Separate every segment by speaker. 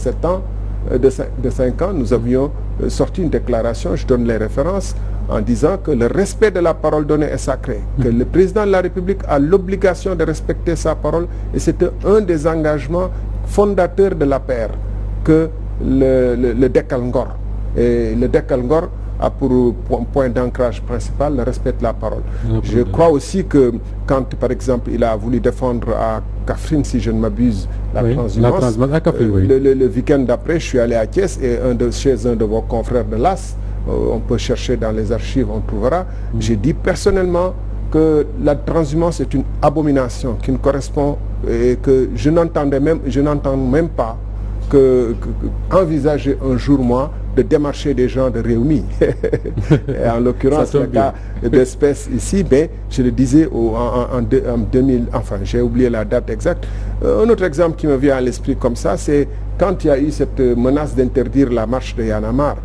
Speaker 1: 7 ans, de 5 ans, nous avions sorti une déclaration, je donne les références, en disant que le respect de la parole donnée est sacré, que le président de la République a l'obligation de respecter sa parole, et c'était un des engagements fondateurs de l'APR, que le Dekkal Ngor. Et le Dekkal Ngor a pour point d'ancrage principal le respect de la parole. Je crois aussi que quand, par exemple, il a voulu défendre à Kaffrine, si je ne m'abuse, la transhumance, le week-end d'après, je suis allé à Thiès et chez un de vos confrères de l'AS, on peut chercher dans les archives, on trouvera, j'ai dit personnellement que la transhumance est une abomination qui ne correspond et que je n'entends même pas envisager un jour, moi, de démarcher des gens de Réumi. En l'occurrence, le cas d'espèce ici, je le disais en 2000, enfin j'ai oublié la date exacte. Un autre exemple qui me vient à l'esprit comme ça, c'est quand il y a eu cette menace d'interdire la marche de Y'en a marre,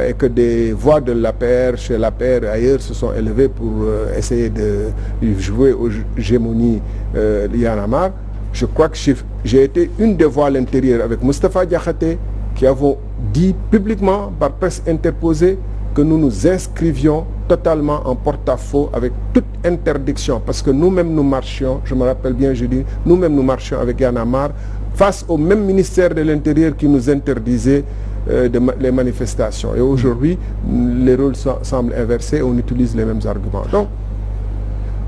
Speaker 1: et que des voix de l'APR, chez l'APR et ailleurs, se sont élevées pour essayer de jouer aux hégémonies de Y'en a marre. Je crois que j'ai été une des voix à l'intérieur avec Moustapha Diakhaté qui avons dit publiquement par presse interposée que nous nous inscrivions totalement en porte-à-faux avec toute interdiction, parce que nous-mêmes nous marchions, je me rappelle bien, je dis, nous-mêmes nous marchions avec Y'en a marre face au même ministère de l'Intérieur qui nous interdisait les manifestations. Et aujourd'hui, les rôles semblent inversés, on utilise les mêmes arguments. Donc,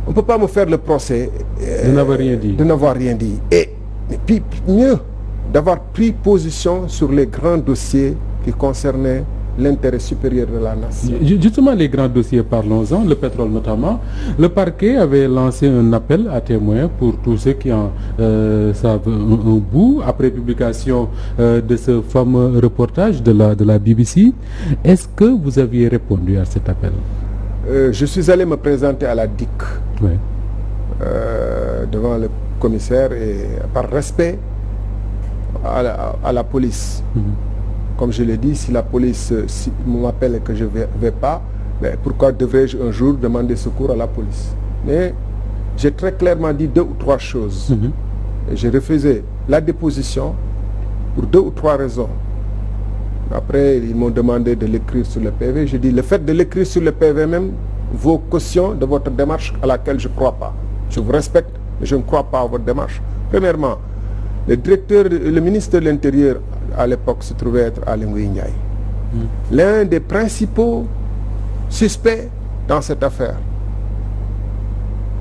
Speaker 1: on ne peut pas me faire le procès
Speaker 2: de
Speaker 1: n'avoir rien dit. Et puis mieux, d'avoir pris position sur les grands dossiers qui concernaient l'intérêt supérieur de la nation.
Speaker 2: Justement, les grands dossiers, parlons-en, le pétrole notamment. Le parquet avait lancé un appel à témoins pour tous ceux qui en savent un bout, après publication de ce fameux reportage de la BBC. Est-ce que vous aviez répondu à cet appel?
Speaker 1: Je suis allé me présenter à la DIC, devant le commissaire, et par respect à la police. Comme je l'ai dit, si la police m'appelle et que je ne vais pas, pourquoi devrais-je un jour demander secours à la police? Mais j'ai très clairement dit 2 ou 3 choses. Et j'ai refusé la déposition pour 2 ou 3 raisons. Après, ils m'ont demandé de l'écrire sur le PV. J'ai dit, le fait de l'écrire sur le PV même vaut caution de votre démarche à laquelle je ne crois pas. Je vous respecte, mais je ne crois pas à votre démarche. Premièrement, le ministre de l'Intérieur à l'époque se trouvait être Aly Ngouille Ndiaye. L'un des principaux suspects dans cette affaire.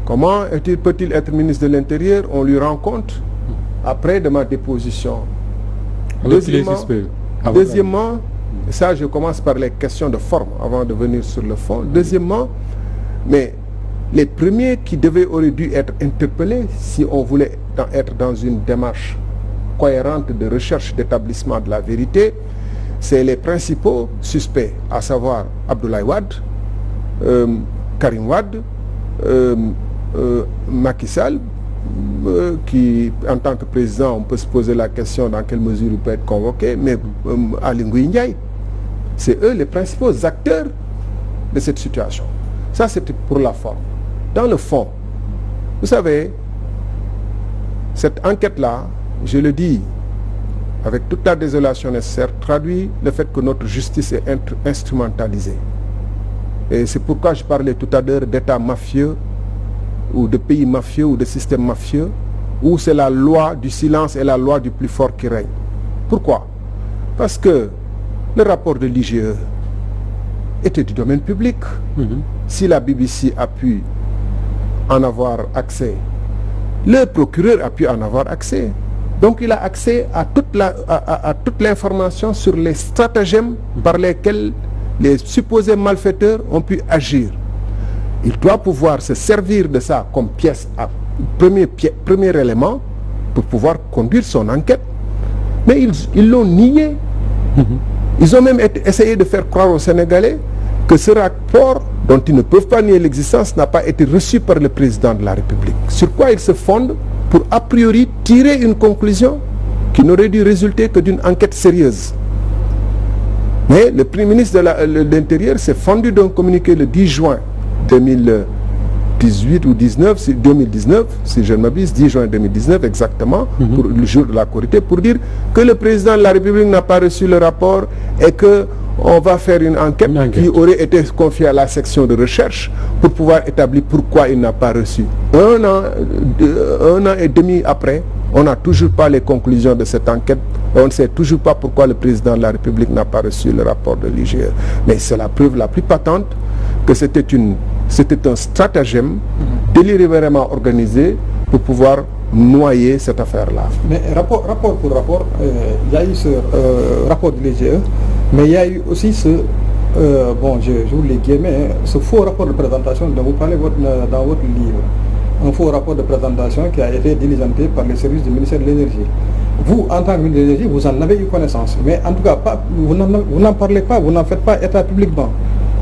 Speaker 1: Comment peut-il être ministre de l'Intérieur? On lui rend compte après de ma déposition. Deuxièmement, ça je commence par les questions de forme avant de venir sur le fond. Deuxièmement, mais les premiers qui auraient dû être interpellés si on voulait être dans une démarche cohérente de recherche d'établissement de la vérité, c'est les principaux suspects, à savoir Abdoulaye Wade, Karim Wade, Macky Sall, qui, en tant que président, on peut se poser la question dans quelle mesure il peut être convoqué, mais Aly Ngouille Ndiaye, c'est eux les principaux acteurs de cette situation. Ça, c'était pour la forme. Dans le fond, vous savez, cette enquête-là, je le dis avec toute la désolation nécessaire, traduit le fait que notre justice est instrumentalisée. Et c'est pourquoi je parlais tout à l'heure d'État mafieux, ou de pays mafieux, ou de système mafieux, où c'est la loi du silence et la loi du plus fort qui règne. Pourquoi? Parce que le rapport de l'IGE était du domaine public. Si la BBC a pu en avoir accès, le procureur a pu en avoir accès. Donc il a accès à toute l'information sur les stratagèmes par lesquels les supposés malfaiteurs ont pu agir. Il doit pouvoir se servir de ça comme pièce à premier élément pour pouvoir conduire son enquête. Mais ils l'ont nié. Ils ont même essayé de faire croire aux Sénégalais que ce rapport, dont ils ne peuvent pas nier l'existence, n'a pas été reçu par le président de la République. Sur quoi ils se fondent pour a priori tirer une conclusion qui n'aurait dû résulter que d'une enquête sérieuse. Mais le Premier ministre de l'Intérieur s'est fendu d'un communiqué le 10 juin 2013 18 ou 19, c'est 2019, si je ne m'abuse, 10 juin 2019 exactement, pour le jour de la Korité, pour dire que le président de la République n'a pas reçu le rapport et que on va faire une enquête qui aurait été confiée à la section de recherche pour pouvoir établir pourquoi il n'a pas reçu. Un an et demi après, on n'a toujours pas les conclusions de cette enquête. On ne sait toujours pas pourquoi le président de la République n'a pas reçu le rapport de l'IGE. Mais c'est la preuve la plus patente que c'était un stratagème délibérément organisé pour pouvoir noyer cette affaire-là.
Speaker 3: Mais rapport pour rapport, il y a eu ce rapport de l'IGE, mais il y a eu aussi ce, j'ouvre les guillemets, ce faux rapport de présentation dont vous parlez dans votre livre. Un faux rapport de présentation qui a été diligenté par les services du ministère de l'Énergie. Vous, en tant que ministre de l'Énergie, vous en avez eu connaissance, mais en tout cas, vous n'en parlez pas, vous n'en faites pas état publiquement.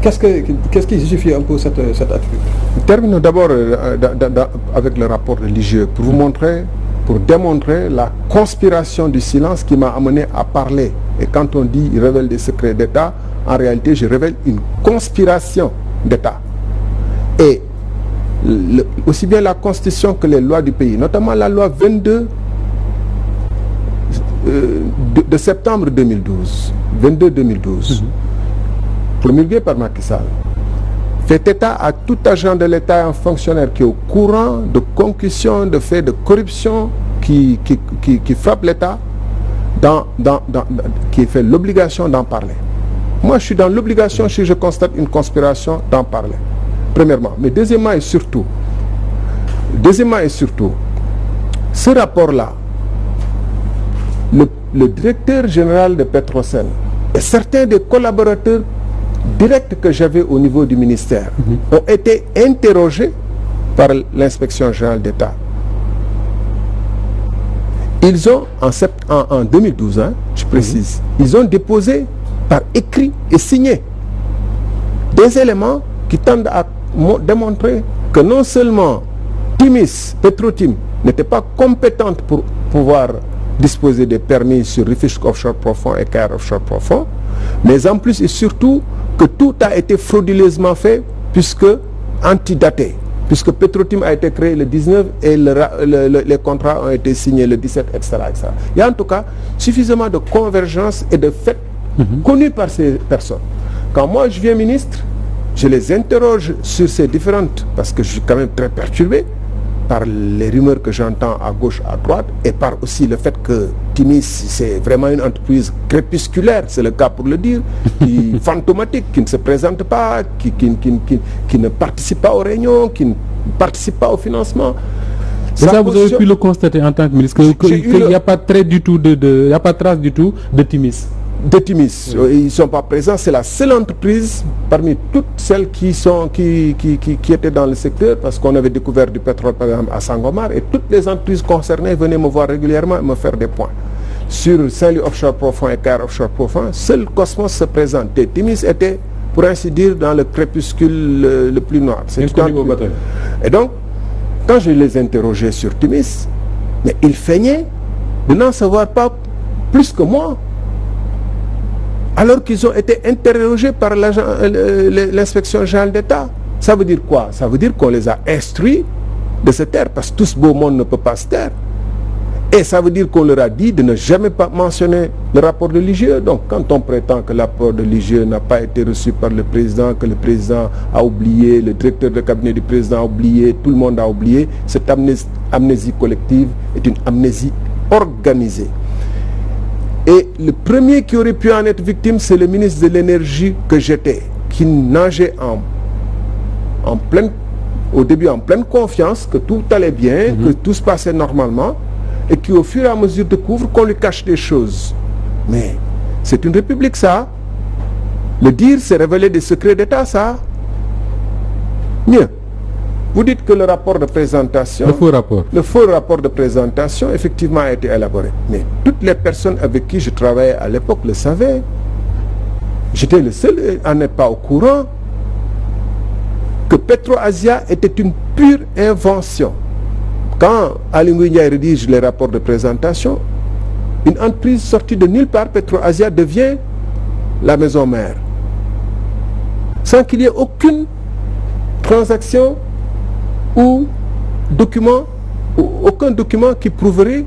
Speaker 3: Qu'est-ce qui justifie un peu cette attitude?
Speaker 1: Terminons d'abord avec le rapport de l'IGE pour démontrer la conspiration du silence qui m'a amené à parler. Et quand on dit il révèle des secrets d'État, en réalité je révèle une conspiration d'État. Et aussi bien la Constitution que les lois du pays, notamment la loi 22 de septembre 2012, 22-2012, promulguée par Macky Sall, fait état à tout agent de l'État et un fonctionnaire qui est au courant de concussion, de faits de corruption qui frappe l'État, qui fait l'obligation d'en parler. Moi, je suis dans l'obligation, si je constate une conspiration, d'en parler. Premièrement. Mais deuxièmement et surtout, ce rapport-là, le directeur général de Petrosen et certains des collaborateurs directs que j'avais au niveau du ministère ont été interrogés par l'inspection générale d'État. Ils ont, en 2012, je précise, ils ont déposé par écrit et signé des éléments qui tendent à démontrer que non seulement Petro-Tim n'était pas compétente pour pouvoir disposer des permis sur Rufisque Offshore Profond et Kayar Offshore Profond, mais en plus et surtout que tout a été frauduleusement fait puisque antidaté, puisque Petro-Tim a été créé le 19 et les contrats ont été signés le 17, etc., etc. Il y a en tout cas suffisamment de convergence et de faits connus par ces personnes. Quand moi je viens ministre, je les interroge sur ces différentes, parce que je suis quand même très perturbé par les rumeurs que j'entends à gauche, à droite, et par aussi le fait que Timis, c'est vraiment une entreprise crépusculaire, c'est le cas pour le dire, qui fantomatique, qui ne se présente pas, qui ne participe pas aux réunions, qui ne participe pas au financement.
Speaker 2: Ça, vous avez pu le constater en tant que ministre, qu'il n'y a pas trace du tout de Timis.
Speaker 1: Ils ne sont pas présents, c'est la seule entreprise parmi toutes celles qui étaient dans le secteur, parce qu'on avait découvert du pétrole par exemple à Sangomar, et toutes les entreprises concernées venaient me voir régulièrement et me faire des points. Sur Saint-Louis Offshore Profond et Kayar Offshore Profond, seul Cosmos se présentait. Timis était, pour ainsi dire, dans le crépuscule le plus noir. Et donc, quand je les interrogeais sur Timis, mais ils feignaient de n'en savoir pas plus que moi, alors qu'ils ont été interrogés par l'inspection générale d'État. Ça veut dire quoi? Ça veut dire qu'on les a instruits de se taire, parce que tout ce beau monde ne peut pas se taire. Et ça veut dire qu'on leur a dit de ne jamais pas mentionner le rapport de l'IGE. Donc quand on prétend que le rapport de l'IGE n'a pas été reçu par le président, que le président a oublié, le directeur de cabinet du président a oublié, tout le monde a oublié, cette amnésie collective est une amnésie organisée. Et le premier qui aurait pu en être victime, c'est le ministre de l'Énergie que j'étais, qui nageait au début en pleine confiance, que tout allait bien, que tout se passait normalement, et qui au fur et à mesure découvre qu'on lui cache des choses. Mais c'est une république, ça. Le dire, c'est révéler des secrets d'État, ça. Mieux. Vous dites que le rapport de présentation... Le faux rapport de présentation, effectivement, a été élaboré. Mais toutes les personnes avec qui je travaillais à l'époque le savaient. J'étais le seul à n'être pas au courant que PetroAsia était une pure invention. Quand Aly Ngouille Ndiaye rédige les rapports de présentation, une entreprise sortie de nulle part, PetroAsia, devient la maison mère. Sans qu'il y ait aucune transaction ou aucun document qui prouverait,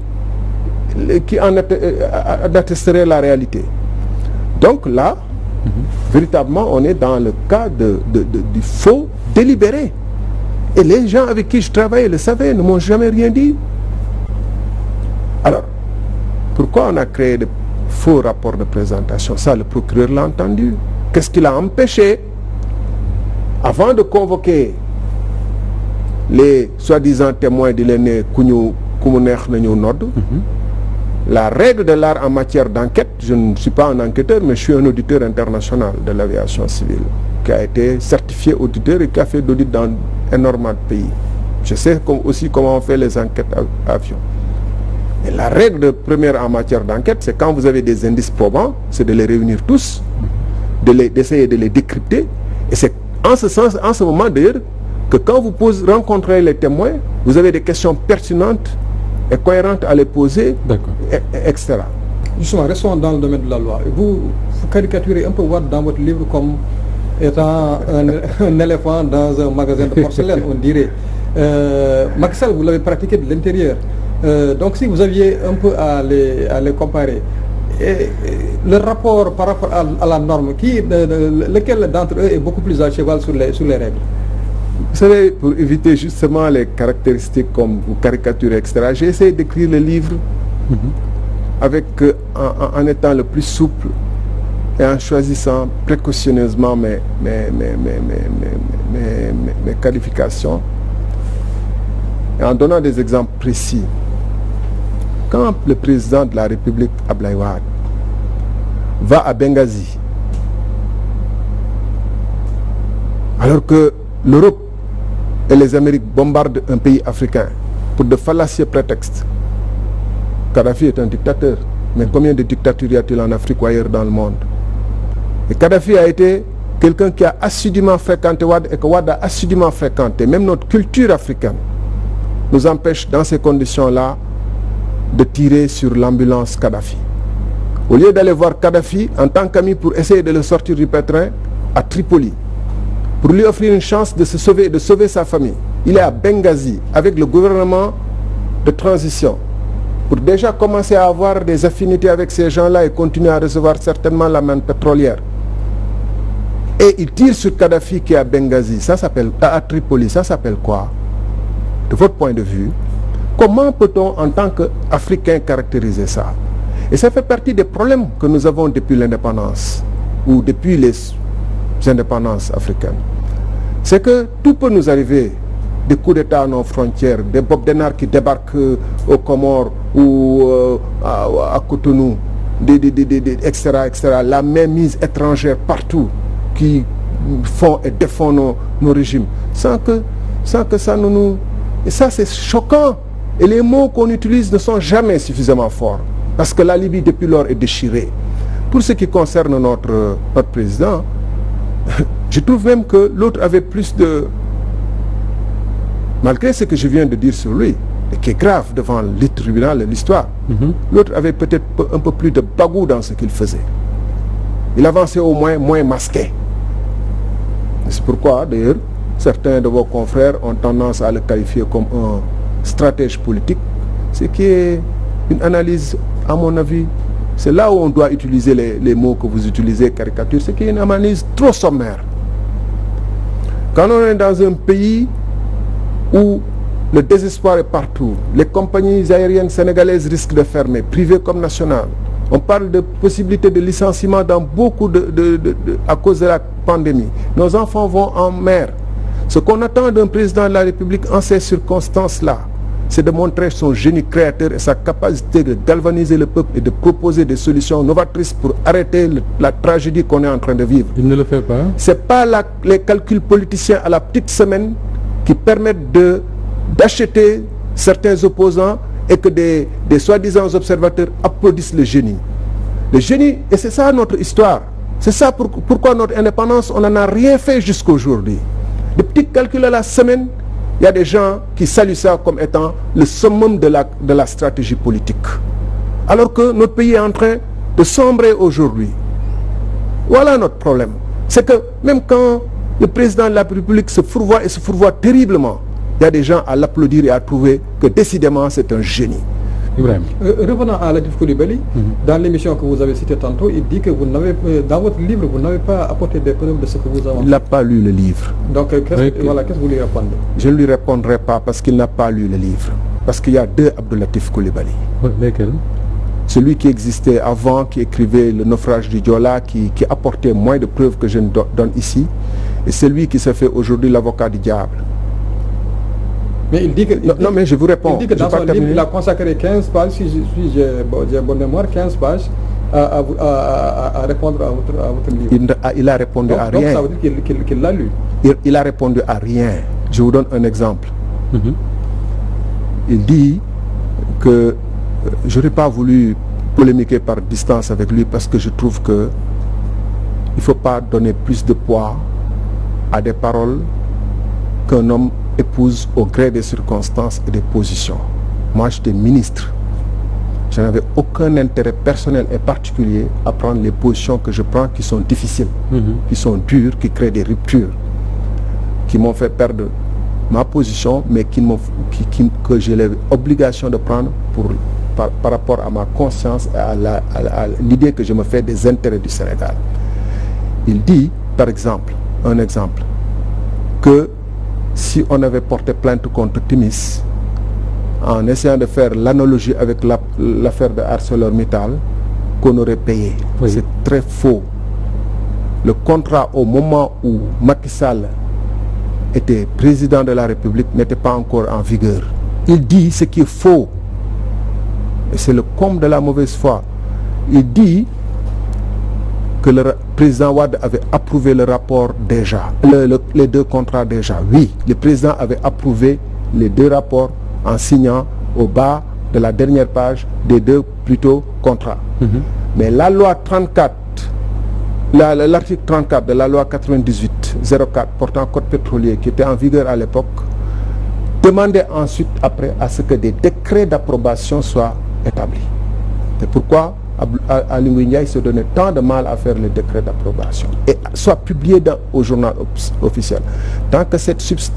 Speaker 1: qui en attesterait la réalité. Donc là, véritablement, on est dans le cas du faux délibéré. Et les gens avec qui je travaillais le savaient, ne m'ont jamais rien dit. Alors, pourquoi on a créé de faux rapports de présentation? Ça, le procureur l'a entendu. Qu'est-ce qui l'a empêché, avant de convoquer les soi-disant témoins de l'aîné la règle de l'art en matière d'enquête, je ne suis pas un enquêteur, mais je suis un auditeur international de l'aviation civile, qui a été certifié auditeur et qui a fait d'audit dans énormément de pays. Je sais aussi comment on fait les enquêtes avions. Et la règle première en matière d'enquête, c'est quand vous avez des indices probants, c'est de les réunir tous, d'essayer de les décrypter. Et c'est en ce sens, en ce moment d'ailleurs, que quand vous rencontrez les témoins, vous avez des questions pertinentes et cohérentes à les poser, etc.
Speaker 3: Justement, restons dans le domaine de la loi. Vous caricaturez un peu Wade dans votre livre comme étant un éléphant dans un magasin de porcelaine, on dirait. Macky Sall, vous l'avez pratiqué de l'intérieur. Donc si vous aviez un peu à les comparer, et le rapport par rapport à la norme, lequel d'entre eux est beaucoup plus à cheval sur les règles?
Speaker 1: Vous savez, pour éviter justement les caractéristiques comme vous caricaturez, etc., j'ai essayé d'écrire le livre avec, en étant le plus souple et en choisissant précautionneusement mes qualifications et en donnant des exemples précis. Quand le président de la République, Abdoulaye Wade, va à Benghazi, alors que l'Europe et les Amériques bombardent un pays africain pour de fallacieux prétextes. Kadhafi est un dictateur, mais combien de dictatures y a-t-il en Afrique ou ailleurs dans le monde? Et Kadhafi a été quelqu'un qui a assidûment fréquenté Wade, et que Wade a assidûment fréquenté. Même notre culture africaine nous empêche dans ces conditions-là de tirer sur l'ambulance Kadhafi. Au lieu d'aller voir Kadhafi en tant qu'ami pour essayer de le sortir du pétrin à Tripoli, pour lui offrir une chance de se sauver et de sauver sa famille, il est à Benghazi avec le gouvernement de transition pour déjà commencer à avoir des affinités avec ces gens-là et continuer à recevoir certainement la manne pétrolière. Et il tire sur Kadhafi qui est à Benghazi, ça s'appelle, à Tripoli, ça s'appelle quoi? De votre point de vue, comment peut-on en tant qu'Africain caractériser ça? Et ça fait partie des problèmes que nous avons depuis l'indépendance ou depuis les indépendances africaines. C'est que tout peut nous arriver, des coups d'État à nos frontières, des Bob Denard qui débarquent aux Comores ou à Cotonou, etc., etc. La mainmise étrangère partout qui font et défendent nos régimes, sans que ça ne nous... Et ça, c'est choquant. Et les mots qu'on utilise ne sont jamais suffisamment forts, parce que la Libye depuis lors est déchirée. Pour ce qui concerne notre président, je trouve même que l'autre avait plus de... Malgré ce que je viens de dire sur lui, et qui est grave devant le tribunal et l'histoire, l'autre avait peut-être un peu plus de bagou dans ce qu'il faisait. Il avançait au moins masqué. C'est pourquoi, d'ailleurs, certains de vos confrères ont tendance à le qualifier comme un stratège politique, ce qui est une analyse, à mon avis, c'est là où on doit utiliser les mots que vous utilisez, caricature, ce qui est une analyse trop sommaire. Quand on est dans un pays où le désespoir est partout, les compagnies aériennes sénégalaises risquent de fermer, privées comme nationales, on parle de possibilité de licenciement dans beaucoup à cause de la pandémie. Nos enfants vont en mer. Ce qu'on attend d'un président de la République en ces circonstances-là, c'est de montrer son génie créateur et sa capacité de galvaniser le peuple et de proposer des solutions novatrices pour arrêter la tragédie qu'on est en train de vivre.
Speaker 2: Il ne le fait pas.
Speaker 1: Ce n'est pas les calculs politiciens à la petite semaine qui permettent d'acheter certains opposants et que des soi-disant observateurs applaudissent le génie. Le génie, et c'est ça notre histoire. C'est ça pourquoi notre indépendance, on n'en a rien fait jusqu'à aujourd'hui. Des petits calculs à la semaine, il y a des gens qui saluent ça comme étant le summum de la stratégie politique. Alors que notre pays est en train de sombrer aujourd'hui. Voilà notre problème. C'est que même quand le président de la République se fourvoie et se fourvoie terriblement, Il y a des gens à l'applaudir et à trouver que décidément c'est un génie.
Speaker 2: Ibrahima.
Speaker 3: Revenant à Latif Coulibaly, dans l'émission que vous avez citée tantôt, il dit que vous n'avez, dans votre livre, vous n'avez pas apporté des preuves de ce que vous avancez.
Speaker 1: Il n'a pas lu le livre.
Speaker 3: Donc, qu'est-ce que vous lui répondez?
Speaker 1: Je ne lui répondrai pas parce qu'il n'a pas lu le livre. Parce qu'il y a deux Abdou Latif Coulibaly.
Speaker 2: Lesquels?
Speaker 1: Celui qui existait avant, qui écrivait le naufrage du Joola, qui apportait moins de preuves que je ne donne ici, et celui qui se fait aujourd'hui l'avocat du diable.
Speaker 3: Mais il dit que...
Speaker 1: Non, mais je vous réponds.
Speaker 3: Il dit que dans son livre, il a consacré 15 pages, si j'ai bonne mémoire, 15 pages à répondre à votre livre.
Speaker 1: Il a répondu à rien.
Speaker 3: Donc ça veut dire qu'il l'a lu.
Speaker 1: Il a répondu à rien. Je vous donne un exemple. Il dit que je n'aurais pas voulu polémiquer par distance avec lui parce que je trouve que il ne faut pas donner plus de poids à des paroles qu'un homme épouse au gré des circonstances et des positions. Moi, j'étais ministre. Je n'avais aucun intérêt personnel et particulier à prendre les positions que je prends qui sont difficiles, qui sont dures, qui créent des ruptures, qui m'ont fait perdre ma position, mais que j'ai l'obligation de prendre par rapport à ma conscience et à l'idée que je me fais des intérêts du Sénégal. Il dit, par exemple, un exemple, que si on avait porté plainte contre Timis, en essayant de faire l'analogie avec l'affaire de ArcelorMittal, qu'on aurait payé. Oui. C'est très faux. Le contrat au moment où Macky Sall était président de la République n'était pas encore en vigueur. Il dit ce qui est faux. Et c'est le comble de la mauvaise foi. Il dit que le président Wade avait approuvé le rapport déjà, les deux contrats déjà. Oui, le président avait approuvé les deux rapports en signant au bas de la dernière page des deux plutôt contrats. Mais la loi 34, l'article 34 de la loi 98-04 portant code pétrolier qui était en vigueur à l'époque demandait ensuite après à ce que des décrets d'approbation soient établis. C'est pourquoi Aly Ngouille Ndiaye se donnait tant de mal à faire les décrets d'approbation et soit publié au journal officiel. Tant que cette chose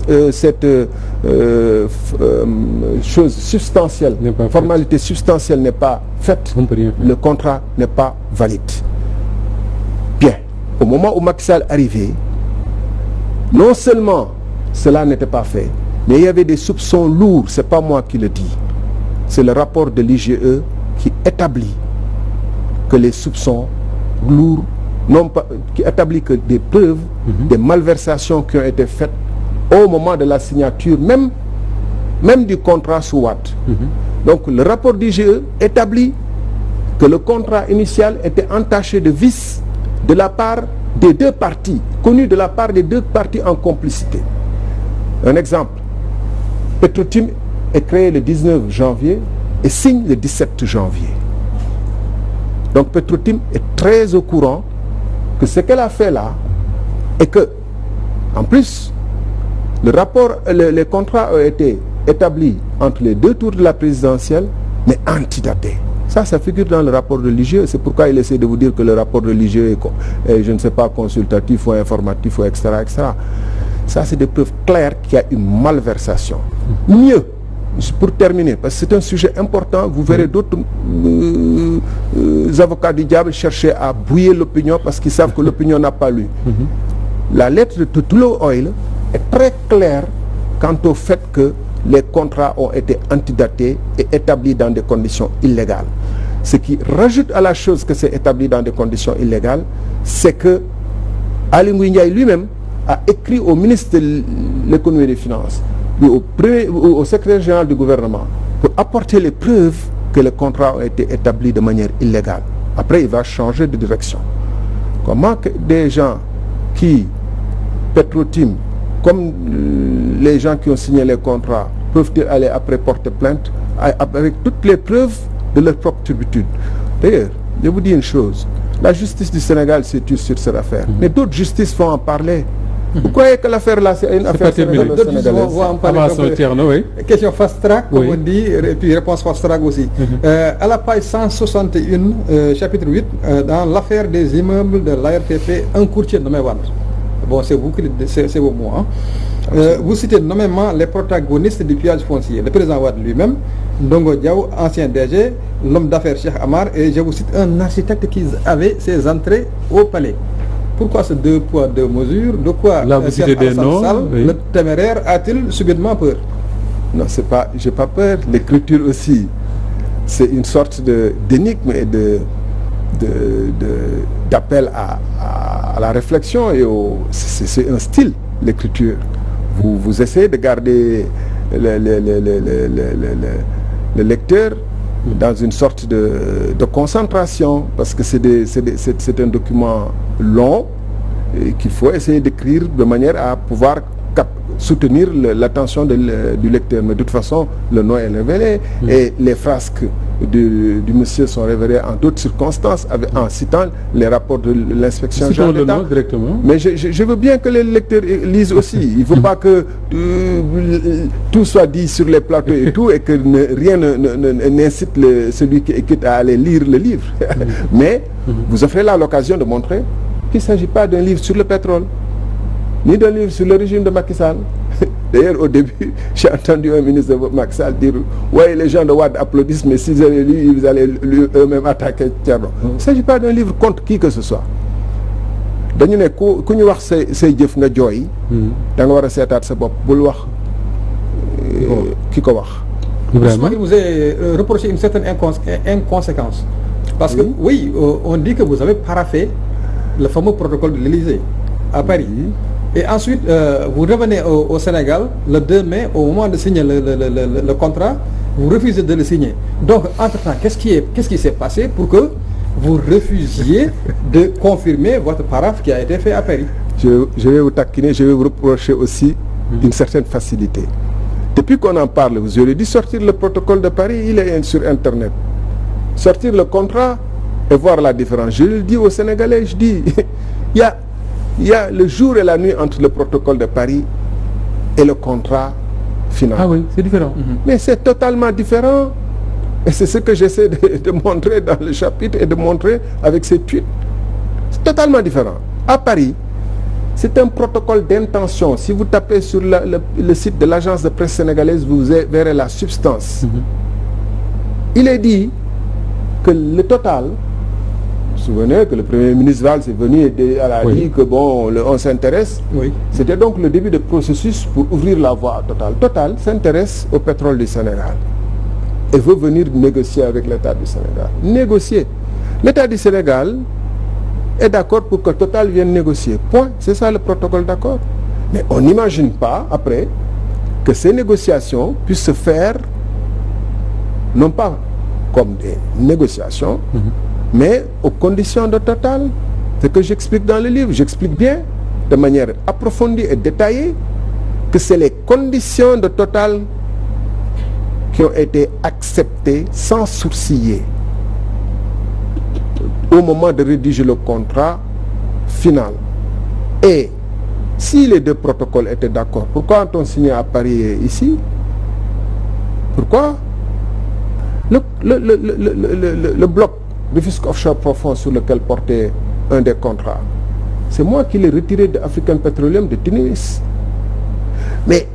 Speaker 1: substantielle, formalité substantielle n'est pas faite, le contrat n'est pas valide. Bien, au moment où Macky Sall arrivait, non seulement cela n'était pas fait, mais il y avait des soupçons lourds, c'est pas moi qui le dis, c'est le rapport de l'IGE qui établit que les soupçons lourds, qui établit que des preuves, des malversations qui ont été faites au moment de la signature, même du contrat sous Wade. Donc le rapport d'IGE établit que le contrat initial était entaché de vices de la part des deux parties, connu de la part des deux parties en complicité. Un exemple, Petrotim est créé le 19 janvier et signe le 17 janvier. Donc Petrotim est très au courant que ce qu'elle a fait là et que, en plus, les contrats ont été établis entre les deux tours de la présidentielle, mais antidatés. Ça figure dans le rapport de l'IGE. C'est pourquoi il essaie de vous dire que le rapport de l'IGE est, je ne sais pas, consultatif ou informatif ou etc. Ça, c'est des preuves claires qu'il y a une malversation. Mieux, pour terminer, parce que c'est un sujet important, vous verrez d'autres avocats du diable chercher à brouiller l'opinion parce qu'ils savent que l'opinion n'a pas lu. La lettre de Tullow Oil est très claire quant au fait que les contrats ont été antidatés et établis dans des conditions illégales. Ce qui rajoute à la chose que c'est établi dans des conditions illégales, c'est que Aly Ngouille Ndiaye lui-même a écrit au ministre de l'économie et des finances, au secrétaire général du gouvernement, pour apporter les preuves que les contrats ont été établis de manière illégale. Après, il va changer de direction. Comment que des gens qui, Petrotim, comme les gens qui ont signé les contrats, peuvent-ils aller après porter plainte avec toutes les preuves de leur propre turpitude? D'ailleurs, je vous dis une chose, la justice du Sénégal se tue sur cette affaire, mais d'autres justices vont en parler. Vous croyez que l'affaire là c'est une affaire sénégalaise?
Speaker 3: Vont en parler. Question fast track, comme on dit, et puis réponse fast track aussi. À la page 161, chapitre 8, dans l'affaire des immeubles de l'ARTP, un courtier nommé Wade bon, c'est vous qui c'est vos mots, hein. Vous citez nommément les protagonistes du pillage foncier, le président Wade lui-même, Ndongo Diaw, ancien DG, l'homme d'affaires Cheikh Amar, et je vous cite un architecte qui avait ses entrées au palais. Pourquoi ce 2 poids 2 mesures? De quoi
Speaker 2: là vous citez des noms, oui.
Speaker 3: Le téméraire a-t-il subitement peur?
Speaker 1: Non, c'est pas, j'ai pas peur. L'écriture aussi, c'est une sorte d'énigme et d'appel à la réflexion et c'est un style, l'écriture. Vous essayez de garder le lecteur dans une sorte de concentration parce que c'est un document long et qu'il faut essayer d'écrire de manière à pouvoir soutenir l'attention du lecteur. Mais de toute façon, le nom est révélé et les frasques du monsieur sont révélées en d'autres circonstances en citant les rapports de l'inspection générale d'État.
Speaker 2: Directement.
Speaker 1: Mais je veux bien que les lecteurs lisent aussi. Il ne faut pas que tout soit dit sur les plateaux et tout et que rien n'incite celui qui écoute à aller lire le livre. Mais vous offrez là l'occasion de montrer qu'il ne s'agit pas d'un livre sur le pétrole ni d'un livre sur le régime de Macky Sall. D'ailleurs, au début, j'ai entendu un ministre de Macky Sall dire « Ouais, les gens de Wade applaudissent, mais s'ils avaient lu, ils allaient eux-mêmes attaquer Thierno. » Il ne s'agit pas d'un livre contre qui que ce soit. dañu ne ku ñu wax say jëf nga jooy da nga war a seetaat sa bopp bul wax ki ko wax.
Speaker 3: Vraiment, il vous est reproché une certaine inconséquence. Parce que, oui, on dit que vous avez paraphé le fameux protocole de l'Élysée à Paris. Et ensuite, vous revenez au Sénégal le 2 mai, au moment de signer le contrat, vous refusez de le signer. Donc, entre-temps, qu'est-ce qui s'est passé pour que vous refusiez de confirmer votre paraphe qui a été fait à Paris?
Speaker 1: Je vais vous taquiner, je vais vous reprocher aussi une certaine facilité. Depuis qu'on en parle, vous aurez dû sortir le protocole de Paris, il est sur Internet. Sortir le contrat et voir la différence. Je le dis aux Sénégalais, je dis, il y a le jour et la nuit entre le protocole de Paris et le contrat final.
Speaker 2: Ah oui, c'est différent.
Speaker 1: Mais c'est totalement différent. Et c'est ce que j'essaie de montrer dans le chapitre et de montrer avec ces tweets. C'est totalement différent. À Paris, c'est un protocole d'intention. Si vous tapez sur le site de l'agence de presse sénégalaise, vous verrez la substance. Il est dit que le Total, vous vous souvenez que le Premier ministre Valls est venu et dit que bon, on s'intéresse.
Speaker 3: Oui.
Speaker 1: C'était donc le début de processus pour ouvrir la voie à Total. Total s'intéresse au pétrole du Sénégal et veut venir négocier avec l'État du Sénégal. Négocier. L'État du Sénégal est d'accord pour que Total vienne négocier. Point. C'est ça le protocole d'accord. Mais on n'imagine pas, après, que ces négociations puissent se faire, non pas comme des négociations, mais aux conditions de Total. Ce que j'explique dans le livre, j'explique bien, de manière approfondie et détaillée, que c'est les conditions de Total qui ont été acceptées sans sourciller au moment de rédiger le contrat final. Et si les deux protocoles étaient d'accord, pourquoi ont-on signé à Paris et ici? Pourquoi? Le bloc de Rufisque Offshore Profond sur lequel portait un des contrats, c'est moi qui l'ai retiré de African Petroleum de Tunis. Mais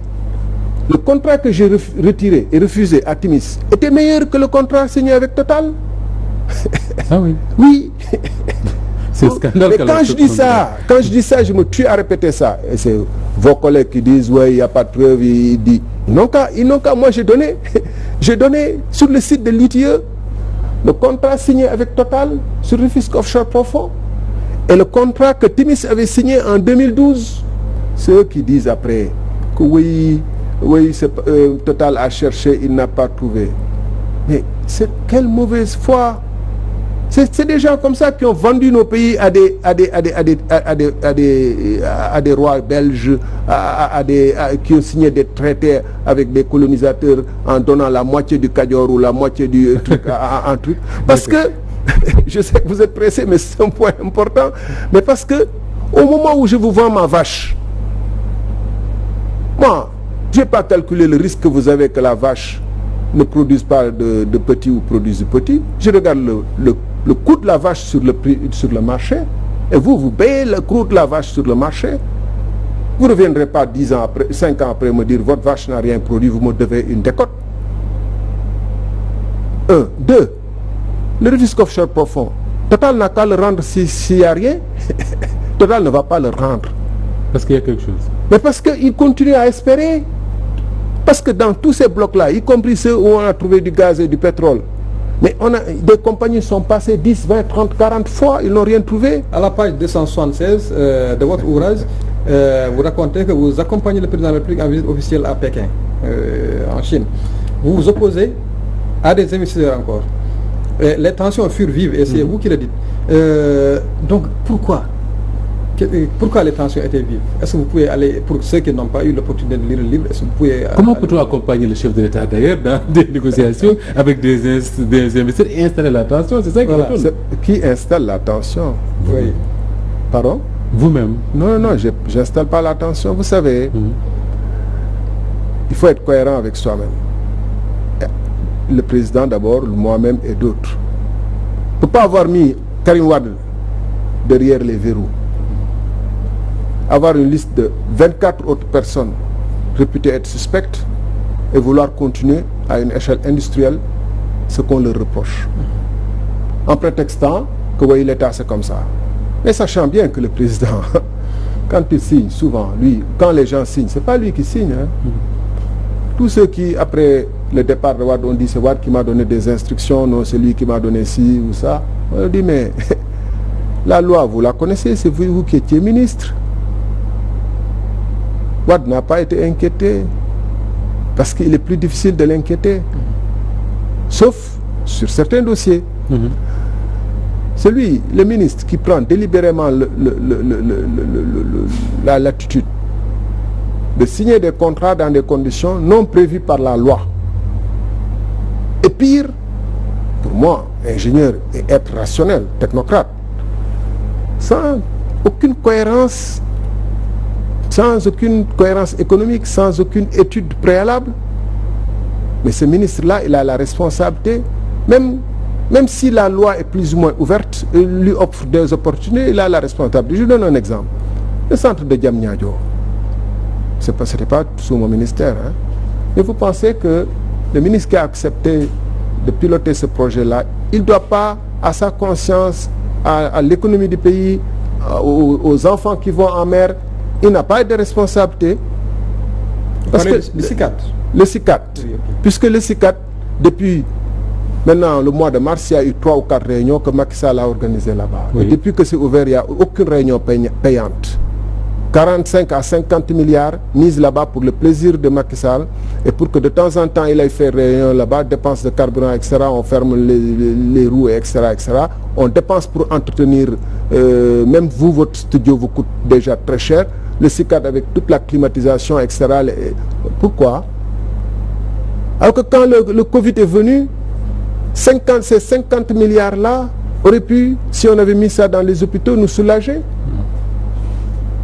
Speaker 1: le contrat que j'ai retiré et refusé à Timis était meilleur que le contrat signé avec Total.
Speaker 2: Ah oui.
Speaker 1: Oui.
Speaker 2: C'est scandale.
Speaker 1: Mais quand je dis ça, je me tue à répéter ça. Et c'est vos collègues qui disent ouais, il n'y a pas de preuve. Ils n'ont qu'à. Moi, j'ai donné sur le site de l'ITIE le contrat signé avec Total sur Rufisque Offshore Profond et le contrat que Timis avait signé en 2012. Ceux qui disent après que oui, Total a cherché, il n'a pas trouvé. Mais c'est quelle mauvaise foi! C'est des gens comme ça qui ont vendu nos pays à des rois belges, qui ont signé des traités avec des colonisateurs en donnant la moitié du Kadior ou la moitié du truc en truc. Parce que, je sais que vous êtes pressé, mais c'est un point important, mais parce que au moment où je vous vends ma vache, moi, je n'ai pas calculé le risque que vous avez que la vache ne produise pas de petits ou produise de petits. Je regarde le coût de la vache sur le marché, et vous payez le coût de la vache sur le marché. Vous ne reviendrez pas 10 ans après, 5 ans après me dire votre vache n'a rien produit, vous me devez une décote. 1. 2. Le Rufisque offshore profond. Total n'a qu'à le rendre s'il n'y a rien. Total ne va pas le rendre.
Speaker 2: Parce qu'il y a quelque chose.
Speaker 1: Mais parce qu'il continue à espérer. Parce que dans tous ces blocs-là, y compris ceux où on a trouvé du gaz et du pétrole, mais des compagnies sont passées 10, 20, 30, 40 fois, ils n'ont rien trouvé.
Speaker 3: À la page 276 de votre ouvrage, vous racontez que vous accompagnez le président de la République en visite officielle à Pékin, en Chine. Vous vous opposez à des investisseurs encore. Les tensions furent vives et c'est vous qui le dites. Donc pourquoi les tensions étaient vives? Est-ce que vous pouvez aller, pour ceux qui n'ont pas eu l'opportunité de lire le livre, est-ce que vous pouvez...
Speaker 2: Comment peut-on accompagner le chef de l'État d'ailleurs dans des négociations avec des investisseurs et installer la tension? C'est ça qui
Speaker 1: voilà. Qui installe la tension?
Speaker 3: Oui.
Speaker 1: Pardon?
Speaker 2: Vous-même?
Speaker 1: Non, j'installe pas la tension. Vous savez, il faut être cohérent avec soi-même. Le président d'abord, moi-même et d'autres. On ne peut pas avoir mis Karim Wade derrière les verrous. Avoir une liste de 24 autres personnes réputées être suspectes et vouloir continuer à une échelle industrielle ce qu'on leur reproche. En prétextant que oui, l'État c'est comme ça. Mais sachant bien que le président, quand il signe, souvent, lui, quand les gens signent, c'est pas lui qui signe. Hein. Tous ceux qui, après le départ de Wade, on dit c'est Wade qui m'a donné des instructions, non, c'est lui qui m'a donné ci ou ça. On dit mais la loi, vous la connaissez, c'est vous qui étiez ministre. Wade n'a pas été inquiété parce qu'il est plus difficile de l'inquiéter, sauf sur certains dossiers. Celui, le ministre qui prend délibérément la latitude de signer des contrats dans des conditions non prévues par la loi. Et pire, pour moi, ingénieur et être rationnel, technocrate, sans aucune cohérence économique, sans aucune étude préalable. Mais ce ministre-là, il a la responsabilité, même si la loi est plus ou moins ouverte, lui offre des opportunités, il a la responsabilité. Je vous donne un exemple. Le centre de Diamniadio, ce n'était pas sous mon ministère. Hein. Mais vous pensez que le ministre qui a accepté de piloter ce projet-là, il ne doit pas, à sa conscience, à l'économie du pays, aux enfants qui vont en mer, il n'a pas de responsabilité. Parce que
Speaker 3: le CICAD.
Speaker 1: Le CICAD. Oui, okay. Puisque le CICAD, depuis maintenant le mois de mars, il y a eu 3 ou 4 réunions que Macky Sall a organisées là-bas. Oui. Et depuis que c'est ouvert, il n'y a aucune réunion payante. 45 à 50 milliards mises là-bas pour le plaisir de Macky Sall et pour que de temps en temps il aille faire réunion là-bas, dépenses de carburant, etc. On ferme les roues, etc., etc. On dépense pour entretenir, même vous, votre studio vous coûte déjà très cher. Le CICAD avec toute la climatisation, etc. Pourquoi? Alors que quand le Covid est venu, ces 50 milliards-là auraient pu, si on avait mis ça dans les hôpitaux, nous soulager.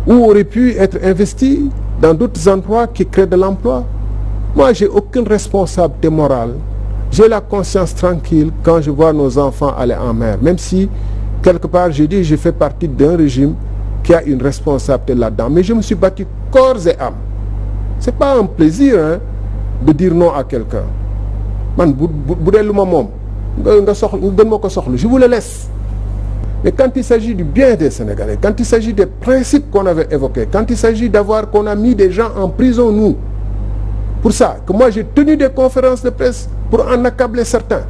Speaker 1: Ou aurait pu être investi dans d'autres endroits qui créent de l'emploi. Moi, j'ai aucune responsabilité morale. J'ai la conscience tranquille quand je vois nos enfants aller en mer. Même si, quelque part, je fais partie d'un régime qui a une responsabilité là-dedans. Mais je me suis battu corps et âme. Ce n'est pas un plaisir hein, de dire non à quelqu'un. Man, je vous le laisse. Mais quand il s'agit du bien des Sénégalais, quand il s'agit des principes qu'on avait évoqués, quand il s'agit qu'on a mis des gens en prison, nous, pour ça, que moi j'ai tenu des conférences de presse pour en accabler certains.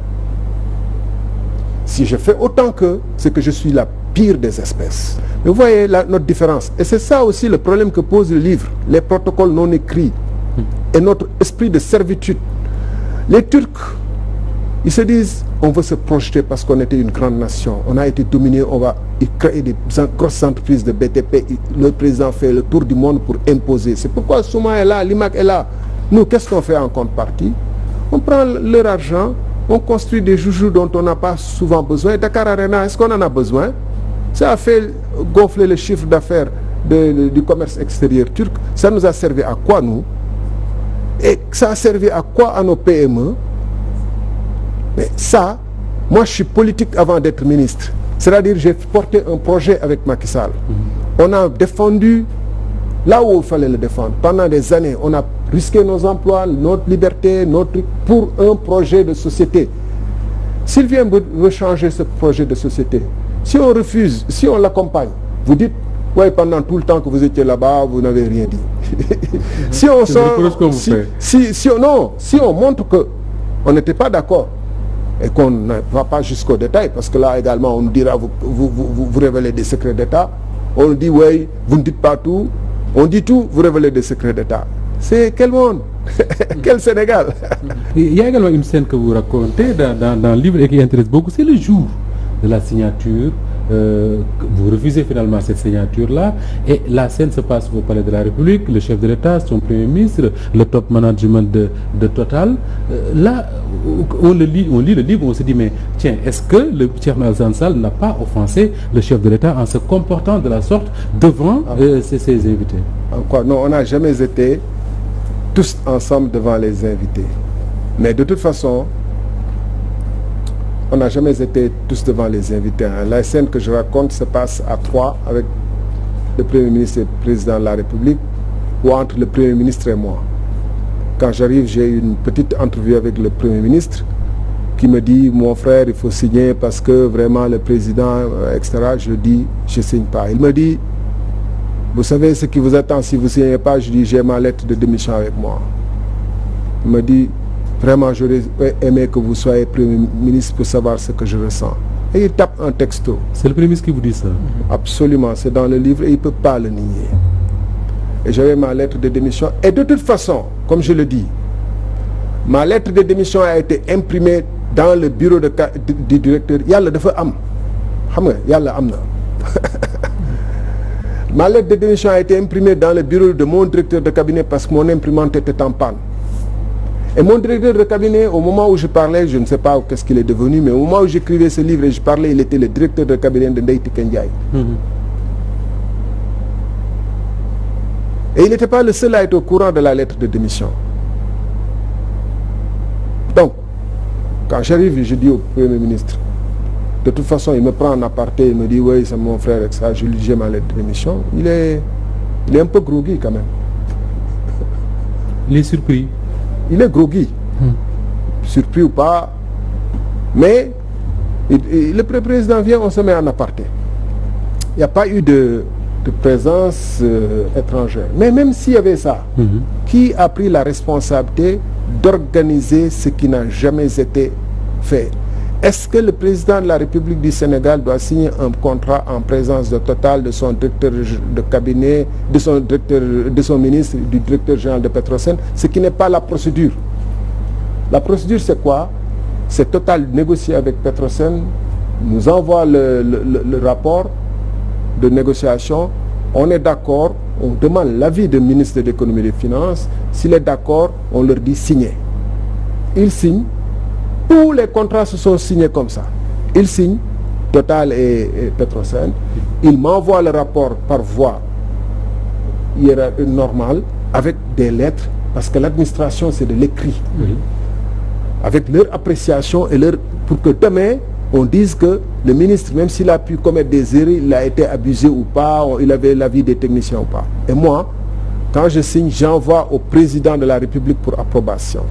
Speaker 1: Si je fais autant qu'eux, c'est que je suis la pire des espèces. Mais vous voyez notre différence. Et c'est ça aussi le problème que pose le livre, les protocoles non écrits et notre esprit de servitude. Les Turcs, ils se disent, on veut se projeter parce qu'on était une grande nation. On a été dominé, on va créer des grosses entreprises de BTP. Le président fait le tour du monde pour imposer. C'est pourquoi Souma est là, l'IMAC est là. Nous, qu'est-ce qu'on fait en contrepartie? On prend leur argent, on construit des joujoux dont on n'a pas souvent besoin. Dakar Arena, est-ce qu'on en a besoin? Ça a fait gonfler le chiffre d'affaires du commerce extérieur turc. Ça nous a servi à quoi, nous? Et ça a servi à quoi à nos PME? Mais ça, moi je suis politique avant d'être ministre. C'est-à-dire j'ai porté un projet avec Macky Sall. On a défendu là où il fallait le défendre. Pendant des années, on a risqué nos emplois, notre liberté, pour un projet de société. S'il vient veut changer ce projet de société, si on refuse, si on l'accompagne, vous dites, ouais, pendant tout le temps que vous étiez là-bas, vous n'avez rien dit. Si on sort, si on montre que on n'était pas d'accord et qu'on ne va pas jusqu'au détail, parce que là également on nous dira vous révélez des secrets d'État, on nous dit ouais, vous ne dites pas tout, on dit tout, vous révélez des secrets d'État. C'est quel monde? Quel Sénégal?
Speaker 2: Il y a également une scène que vous racontez dans le livre et qui intéresse beaucoup, c'est le jour de la signature. Vous refusez finalement cette signature-là et la scène se passe au Palais de la République, le chef de l'État, son Premier ministre, le top management de Total. Là, on lit le livre, on se dit mais tiens, est-ce que le Thierno Alassane Sall n'a pas offensé le chef de l'État en se comportant de la sorte devant ses invités?
Speaker 1: Encore non, on n'a jamais été tous ensemble devant les invités. Mais de toute façon, on n'a jamais été tous devant les invités. La scène que je raconte se passe à 3 avec le Premier ministre et le Président de la République ou entre le Premier ministre et moi. Quand j'arrive, j'ai une petite entrevue avec le Premier ministre qui me dit, mon frère, il faut signer parce que vraiment le Président, etc. Je dis, je ne signe pas. Il me dit, vous savez ce qui vous attend si vous ne signez pas? Je dis, j'ai ma lettre de démission avec moi. Il me dit, vraiment, j'aurais aimé que vous soyez Premier ministre pour savoir ce que je ressens. Et il tape un texto.
Speaker 2: C'est le Premier ministre qui vous dit ça?
Speaker 1: Absolument, c'est dans le livre et il ne peut pas le nier. Et j'avais ma lettre de démission. Et de toute façon, comme je le dis, ma lettre de démission a été imprimée dans le bureau du directeur. Yàlla dafa am. Xam nga, Yàlla am na. Ma lettre de démission a été imprimée dans le bureau de mon directeur de cabinet parce que mon imprimante était en panne. Et mon directeur de cabinet, au moment où je parlais, je ne sais pas qu'est-ce qu'il est devenu, mais au moment où j'écrivais ce livre et je parlais, il était le directeur de cabinet de Ndeye Tické Ndiaye. Et il n'était pas le seul à être au courant de la lettre de démission. Donc, quand j'arrive, je dis au Premier ministre, de toute façon, il me prend en aparté, il me dit, oui, c'est mon frère, etc. Je lui dis, j'ai ma lettre de démission. Il est un peu groggy quand même.
Speaker 2: Il est surpris.
Speaker 1: Il est groggy. Surpris ou pas. Mais le président vient, on se met en aparté. Il n'y a pas eu de présence étrangère. Mais même s'il y avait ça, qui a pris la responsabilité d'organiser ce qui n'a jamais été fait? Est-ce que le président de la République du Sénégal doit signer un contrat en présence de Total, de son directeur de cabinet, de son ministre, du directeur général de Petrosen, ce qui n'est pas la procédure? La procédure, c'est quoi? C'est Total négocier avec Petrosen, nous envoie le rapport de négociation, on est d'accord, on demande l'avis du ministre de l'économie et des finances, s'il est d'accord, on leur dit signer. Ils signent. Tous les contrats se sont signés comme ça. Ils signent, Total et Petrosen. Ils m'envoient le rapport par voie normale avec des lettres, parce que l'administration, c'est de l'écrit. Avec leur appréciation et pour que demain, on dise que le ministre, même s'il a pu commettre des erreurs, il a été abusé ou pas, il avait l'avis des techniciens ou pas. Et moi, quand je signe, j'envoie au président de la République pour approbation.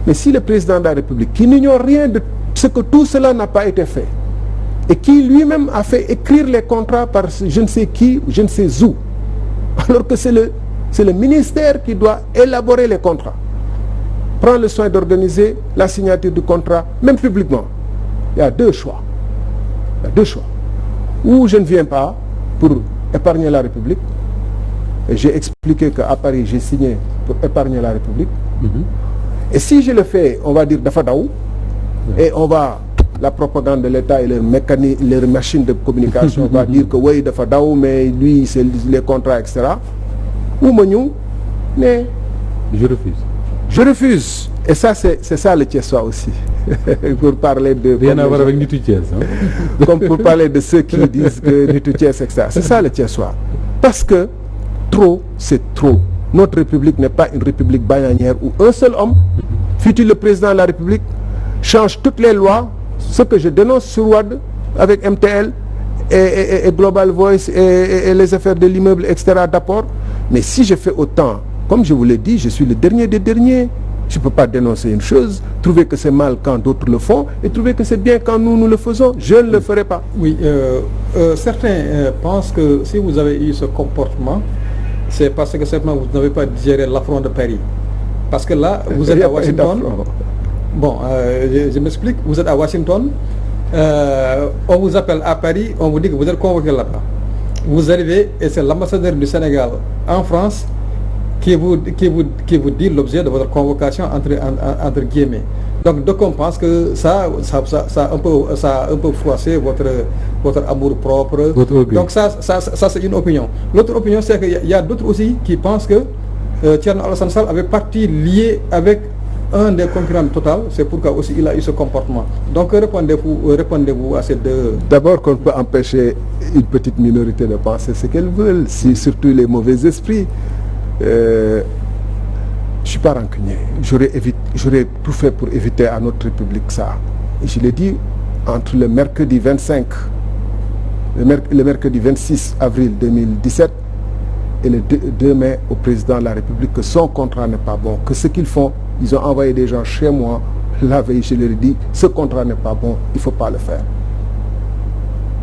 Speaker 1: Mais si le président de la République, qui n'ignore rien de ce que tout cela n'a pas été fait, et qui lui-même a fait écrire les contrats par je ne sais qui, je ne sais où, alors que c'est le ministère qui doit élaborer les contrats, prend le soin d'organiser la signature du contrat, même publiquement. Il y a deux choix. Ou je ne viens pas pour épargner la République, et j'ai expliqué qu'à Paris, j'ai signé pour épargner la République. Et si je le fais, on va dire dafa daw, et on va, la propagande de l'État et leur machine de communication va dire que oui, dafa daw, mais lui, c'est les contrats, etc. Ou Magnou, mais je refuse. Et ça, c'est ça le Thiessois aussi. Pour parler de...
Speaker 2: Rien à voir avec Nitu Thiès.
Speaker 1: Comme pour parler de ceux qui disent que Nitu Thiès, etc. C'est ça le Thiessois. Parce que trop, c'est trop. Notre République n'est pas une République bananière où un seul homme, fut-il le président de la République, change toutes les lois, ce que je dénonce sur WAD avec MTL et Global Voice et les affaires de l'immeuble, etc. d'apport. Mais si je fais autant, comme je vous l'ai dit, je suis le dernier des derniers. Je ne peux pas dénoncer une chose, trouver que c'est mal quand d'autres le font et trouver que c'est bien quand nous le faisons. Je ne le ferai pas.
Speaker 3: Oui, certains pensent que si vous avez eu ce comportement, c'est parce que simplement vous n'avez pas digéré l'affront de Paris. Parce que là, vous êtes à Washington. Bon, je m'explique. Vous êtes à Washington. On vous appelle à Paris, on vous dit que vous êtes convoqué là-bas. Vous arrivez et c'est l'ambassadeur du Sénégal en France qui vous dit l'objet de votre convocation entre guillemets. Donc on pense que ça a un peu froissé votre amour propre. Donc ça c'est une opinion. L'autre opinion, c'est qu'il y a d'autres aussi qui pensent que Thierno Alassane Sall avait partie liée avec un des concurrents de Total, c'est pourquoi aussi il a eu ce comportement. Donc répondez-vous à ces deux...
Speaker 1: D'abord qu'on peut empêcher une petite minorité de penser ce qu'elles veulent, si surtout les mauvais esprits. Je ne suis pas rancunier. J'aurais tout fait pour éviter à notre République ça. Et je l'ai dit, entre le mercredi 25, le mercredi 26 avril 2017 et le 2 mai au président de la République, que son contrat n'est pas bon, que ce qu'ils font, ils ont envoyé des gens chez moi, la veille, je leur ai dit, ce contrat n'est pas bon, il ne faut pas le faire.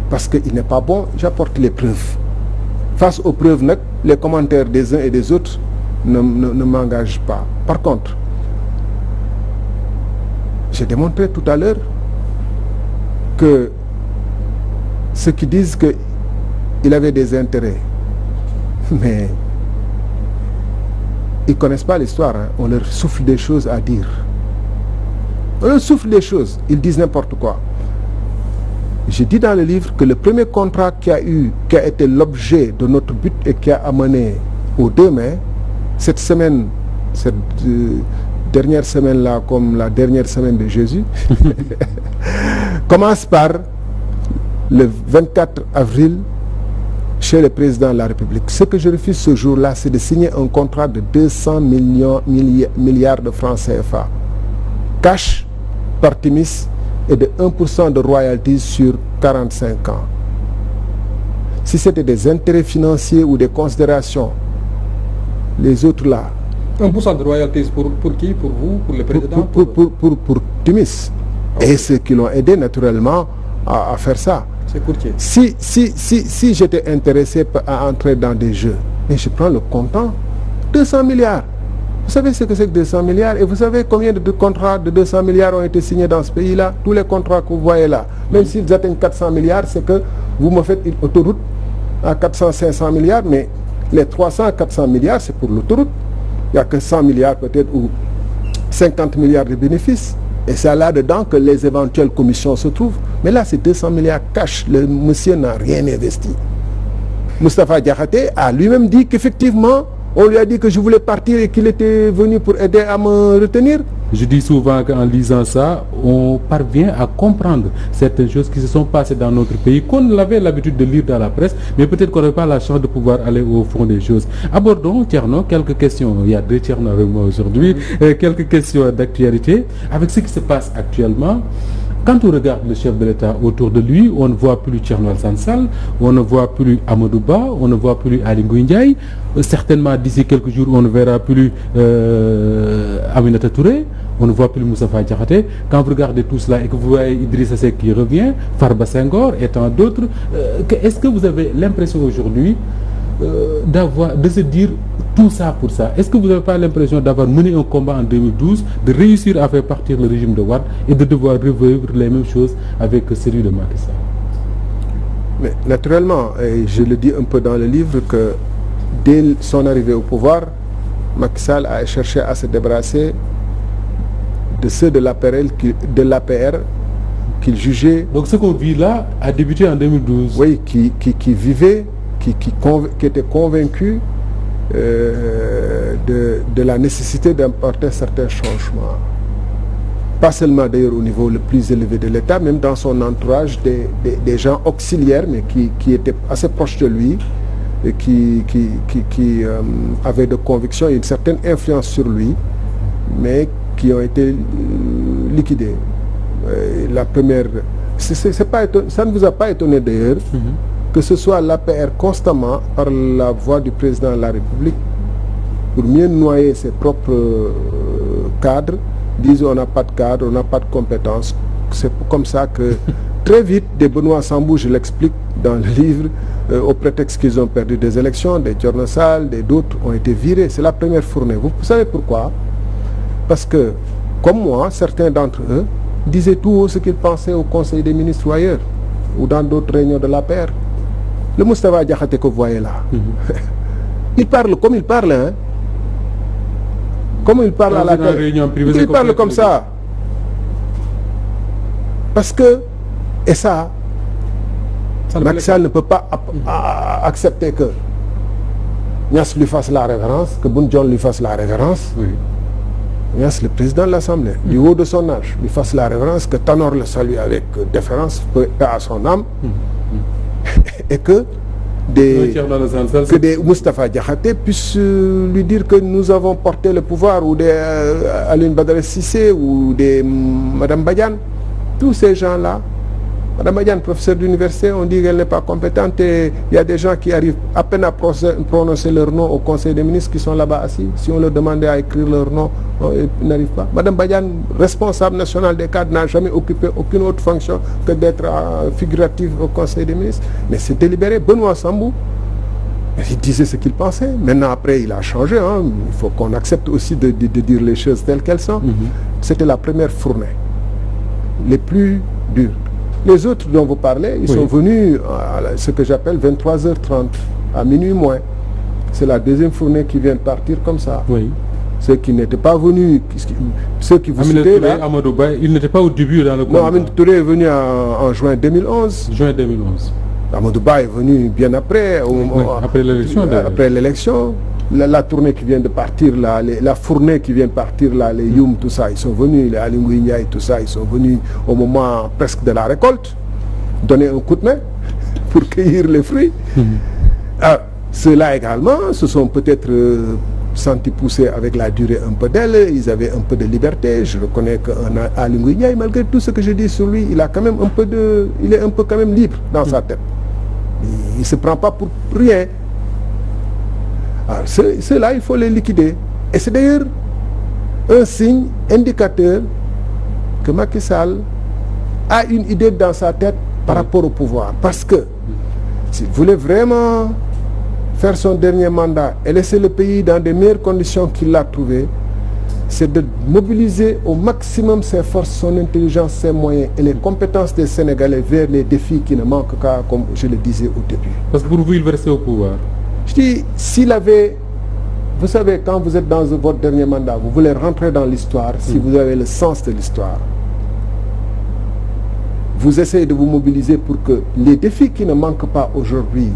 Speaker 1: Parce qu'il n'est pas bon, j'apporte les preuves. Face aux preuves, les commentaires des uns et des autres ne m'engagent pas. Par contre, j'ai démontré tout à l'heure que ceux qui disent qu'il avait des intérêts, mais ils ne connaissent pas l'histoire, hein. On leur souffle des choses à dire. On leur souffle des choses, ils disent n'importe quoi. J'ai dit dans le livre que le premier contrat qui a été l'objet de notre but et qui a amené au 2 mai, cette dernière semaine-là, comme la dernière semaine de Jésus, commence par le 24 avril chez le président de la République. Ce que je refuse ce jour-là, c'est de signer un contrat de 200 milliards de francs CFA, cash par Timis, et de 1% de royalties sur 45 ans. Si c'était des intérêts financiers ou des considérations, les autres là...
Speaker 3: 1% de royalties pour qui? Pour vous? Pour le président?
Speaker 1: Pour Timis. Okay. Et ceux qui l'ont aidé naturellement à faire ça.
Speaker 3: C'est courtier.
Speaker 1: Si j'étais intéressé à entrer dans des jeux, et je prends le comptant, 200 milliards. Vous savez ce que c'est que 200 milliards? Et vous savez combien de contrats de 200 milliards ont été signés dans ce pays-là? Tous les contrats que vous voyez là. Même s'ils atteignent 400 milliards, c'est que vous me faites une autoroute à 400-500 milliards, mais les 300-400 milliards, c'est pour l'autoroute. Il n'y a que 100 milliards peut-être ou 50 milliards de bénéfices. Et c'est là-dedans que les éventuelles commissions se trouvent. Mais là, c'est 200 milliards cash. Le monsieur n'a rien investi. Moustapha Diakhaté a lui-même dit qu'effectivement, on lui a dit que je voulais partir et qu'il était venu pour aider à me retenir.
Speaker 2: Je dis souvent qu'en lisant ça, on parvient à comprendre certaines choses qui se sont passées dans notre pays, qu'on avait l'habitude de lire dans la presse, mais peut-être qu'on n'avait pas la chance de pouvoir aller au fond des choses. Abordons, Thierno, quelques questions. Il y a 2 Thierno avec moi aujourd'hui. Quelques questions d'actualité. Avec ce qui se passe actuellement, quand on regarde le chef de l'État autour de lui, on ne voit plus Thierno Alassane Sall, on ne voit plus Amadou Ba, on ne voit plus Aly Ngouille Ndiaye. Certainement, d'ici quelques jours, on ne verra plus Aminata Touré, on ne voit plus Moustapha Diakhaté. Quand vous regardez tout cela et que vous voyez Idrissa Seck qui revient, Farba Senghor et tant d'autres, est-ce que vous avez l'impression aujourd'hui de se dire tout ça pour ça? Est-ce que vous n'avez pas l'impression d'avoir mené un combat en 2012, de réussir à faire partir le régime de Wade et de devoir revivre les mêmes choses avec celui de Macky Sall?
Speaker 1: Mais naturellement, et je le dis un peu dans le livre, que dès son arrivée au pouvoir, Macky Sall a cherché à se débarrasser de ceux de l'APR qu'il jugeait...
Speaker 2: Donc ce qu'on vit là a débuté en 2012.
Speaker 1: Oui, qui vivaient, qui étaient convaincus de la nécessité d'apporter certains changements. Pas seulement d'ailleurs au niveau le plus élevé de l'État, même dans son entourage, des gens auxiliaires, mais qui étaient assez proches de lui, et qui avaient de convictions et une certaine influence sur lui, mais qui ont été liquidés. La première... ça ne vous a pas étonné d'ailleurs que ce soit l'APR constamment, par la voix du président de la République, pour mieux noyer ses propres cadres, disent on n'a pas de cadre, on n'a pas de compétences. C'est comme ça que très vite, des Benoît Sambou, je l'explique dans le livre, au prétexte qu'ils ont perdu des élections, des Thierno Sall, d'autres ont été virés. C'est la première fournée. Vous savez pourquoi? Parce que, comme moi, certains d'entre eux disaient tout haut ce qu'ils pensaient au Conseil des ministres ou ailleurs, ou dans d'autres réunions de l'APR. Le Moustapha Diakhaté que vous voyez là, il parle comme il parle, hein. Comme il parle à la télé. Il parle comme ça. Parce que, et ça Macky Sall ne peut pas accepter que Niass lui fasse la révérence, que Boun Dionne lui fasse la révérence. Oui. Niass, le président de l'Assemblée, du haut de son âge, lui fasse la révérence, que Tanor le salue avec déférence, paix à son âme, et que des Moustapha Diakhaté puissent lui dire que nous avons porté le pouvoir, ou des Alioune Badara Cissé, ou des Madame Badiane. Tous ces gens-là, Madame Badiane, professeure d'université, on dit qu'elle n'est pas compétente, et il y a des gens qui arrivent à peine à prononcer leur nom au Conseil des ministres qui sont là-bas assis. Si on leur demandait à écrire leur nom, ils n'arrivent pas. Madame Badiane, responsable nationale des cadres, n'a jamais occupé aucune autre fonction que d'être figurative au Conseil des ministres. Mais c'est délibéré. Benoît Sambou, il disait ce qu'il pensait. Maintenant, après, il a changé. Hein. Il faut qu'on accepte aussi de dire les choses telles qu'elles sont. C'était la première fournée, les plus dures. Les autres dont vous parlez, ils sont venus à ce que j'appelle 23h30, à minuit moins. C'est la deuxième fournée qui vient de partir comme ça. Oui. Ceux qui n'étaient pas venus, ceux qui vous citez là...
Speaker 2: Amadou Ba, il n'était pas au début dans le
Speaker 1: contrat. Non, Aminata Touré est venu en juin 2011.
Speaker 2: Juin 2011.
Speaker 1: Amadou Ba est venu bien après.
Speaker 2: Après l'élection.
Speaker 1: Après l'élection. La tournée qui vient de partir là, la fournée qui vient de partir là, les Youm, tout ça, ils sont venus, les Ali Ngouille Ndiaye, tout ça, ils sont venus au moment presque de la récolte, donner un coup de main pour cueillir les fruits. Ceux-là également se sont peut-être sentis pousser avec la durée un peu d'elle, ils avaient un peu de liberté. Je reconnais qu'un Ali Ngouille Ndiaye, malgré tout ce que je dis sur lui, il a quand même il est un peu quand même libre dans sa tête. Il ne se prend pas pour rien. Alors, ceux-là, il faut les liquider. Et c'est d'ailleurs un signe indicateur que Macky Sall a une idée dans sa tête par rapport au pouvoir. Parce que s'il voulait vraiment faire son dernier mandat et laisser le pays dans des meilleures conditions qu'il l'a trouvé, c'est de mobiliser au maximum ses forces, son intelligence, ses moyens et les compétences des Sénégalais vers les défis qui ne manquent qu'à, comme je le disais au début.
Speaker 2: Parce que pour vous, il veut rester au pouvoir.
Speaker 1: Je dis, s'il avait... Vous savez, quand vous êtes dans votre dernier mandat, vous voulez rentrer dans l'histoire, si vous avez le sens de l'histoire. Vous essayez de vous mobiliser pour que les défis qui ne manquent pas aujourd'hui,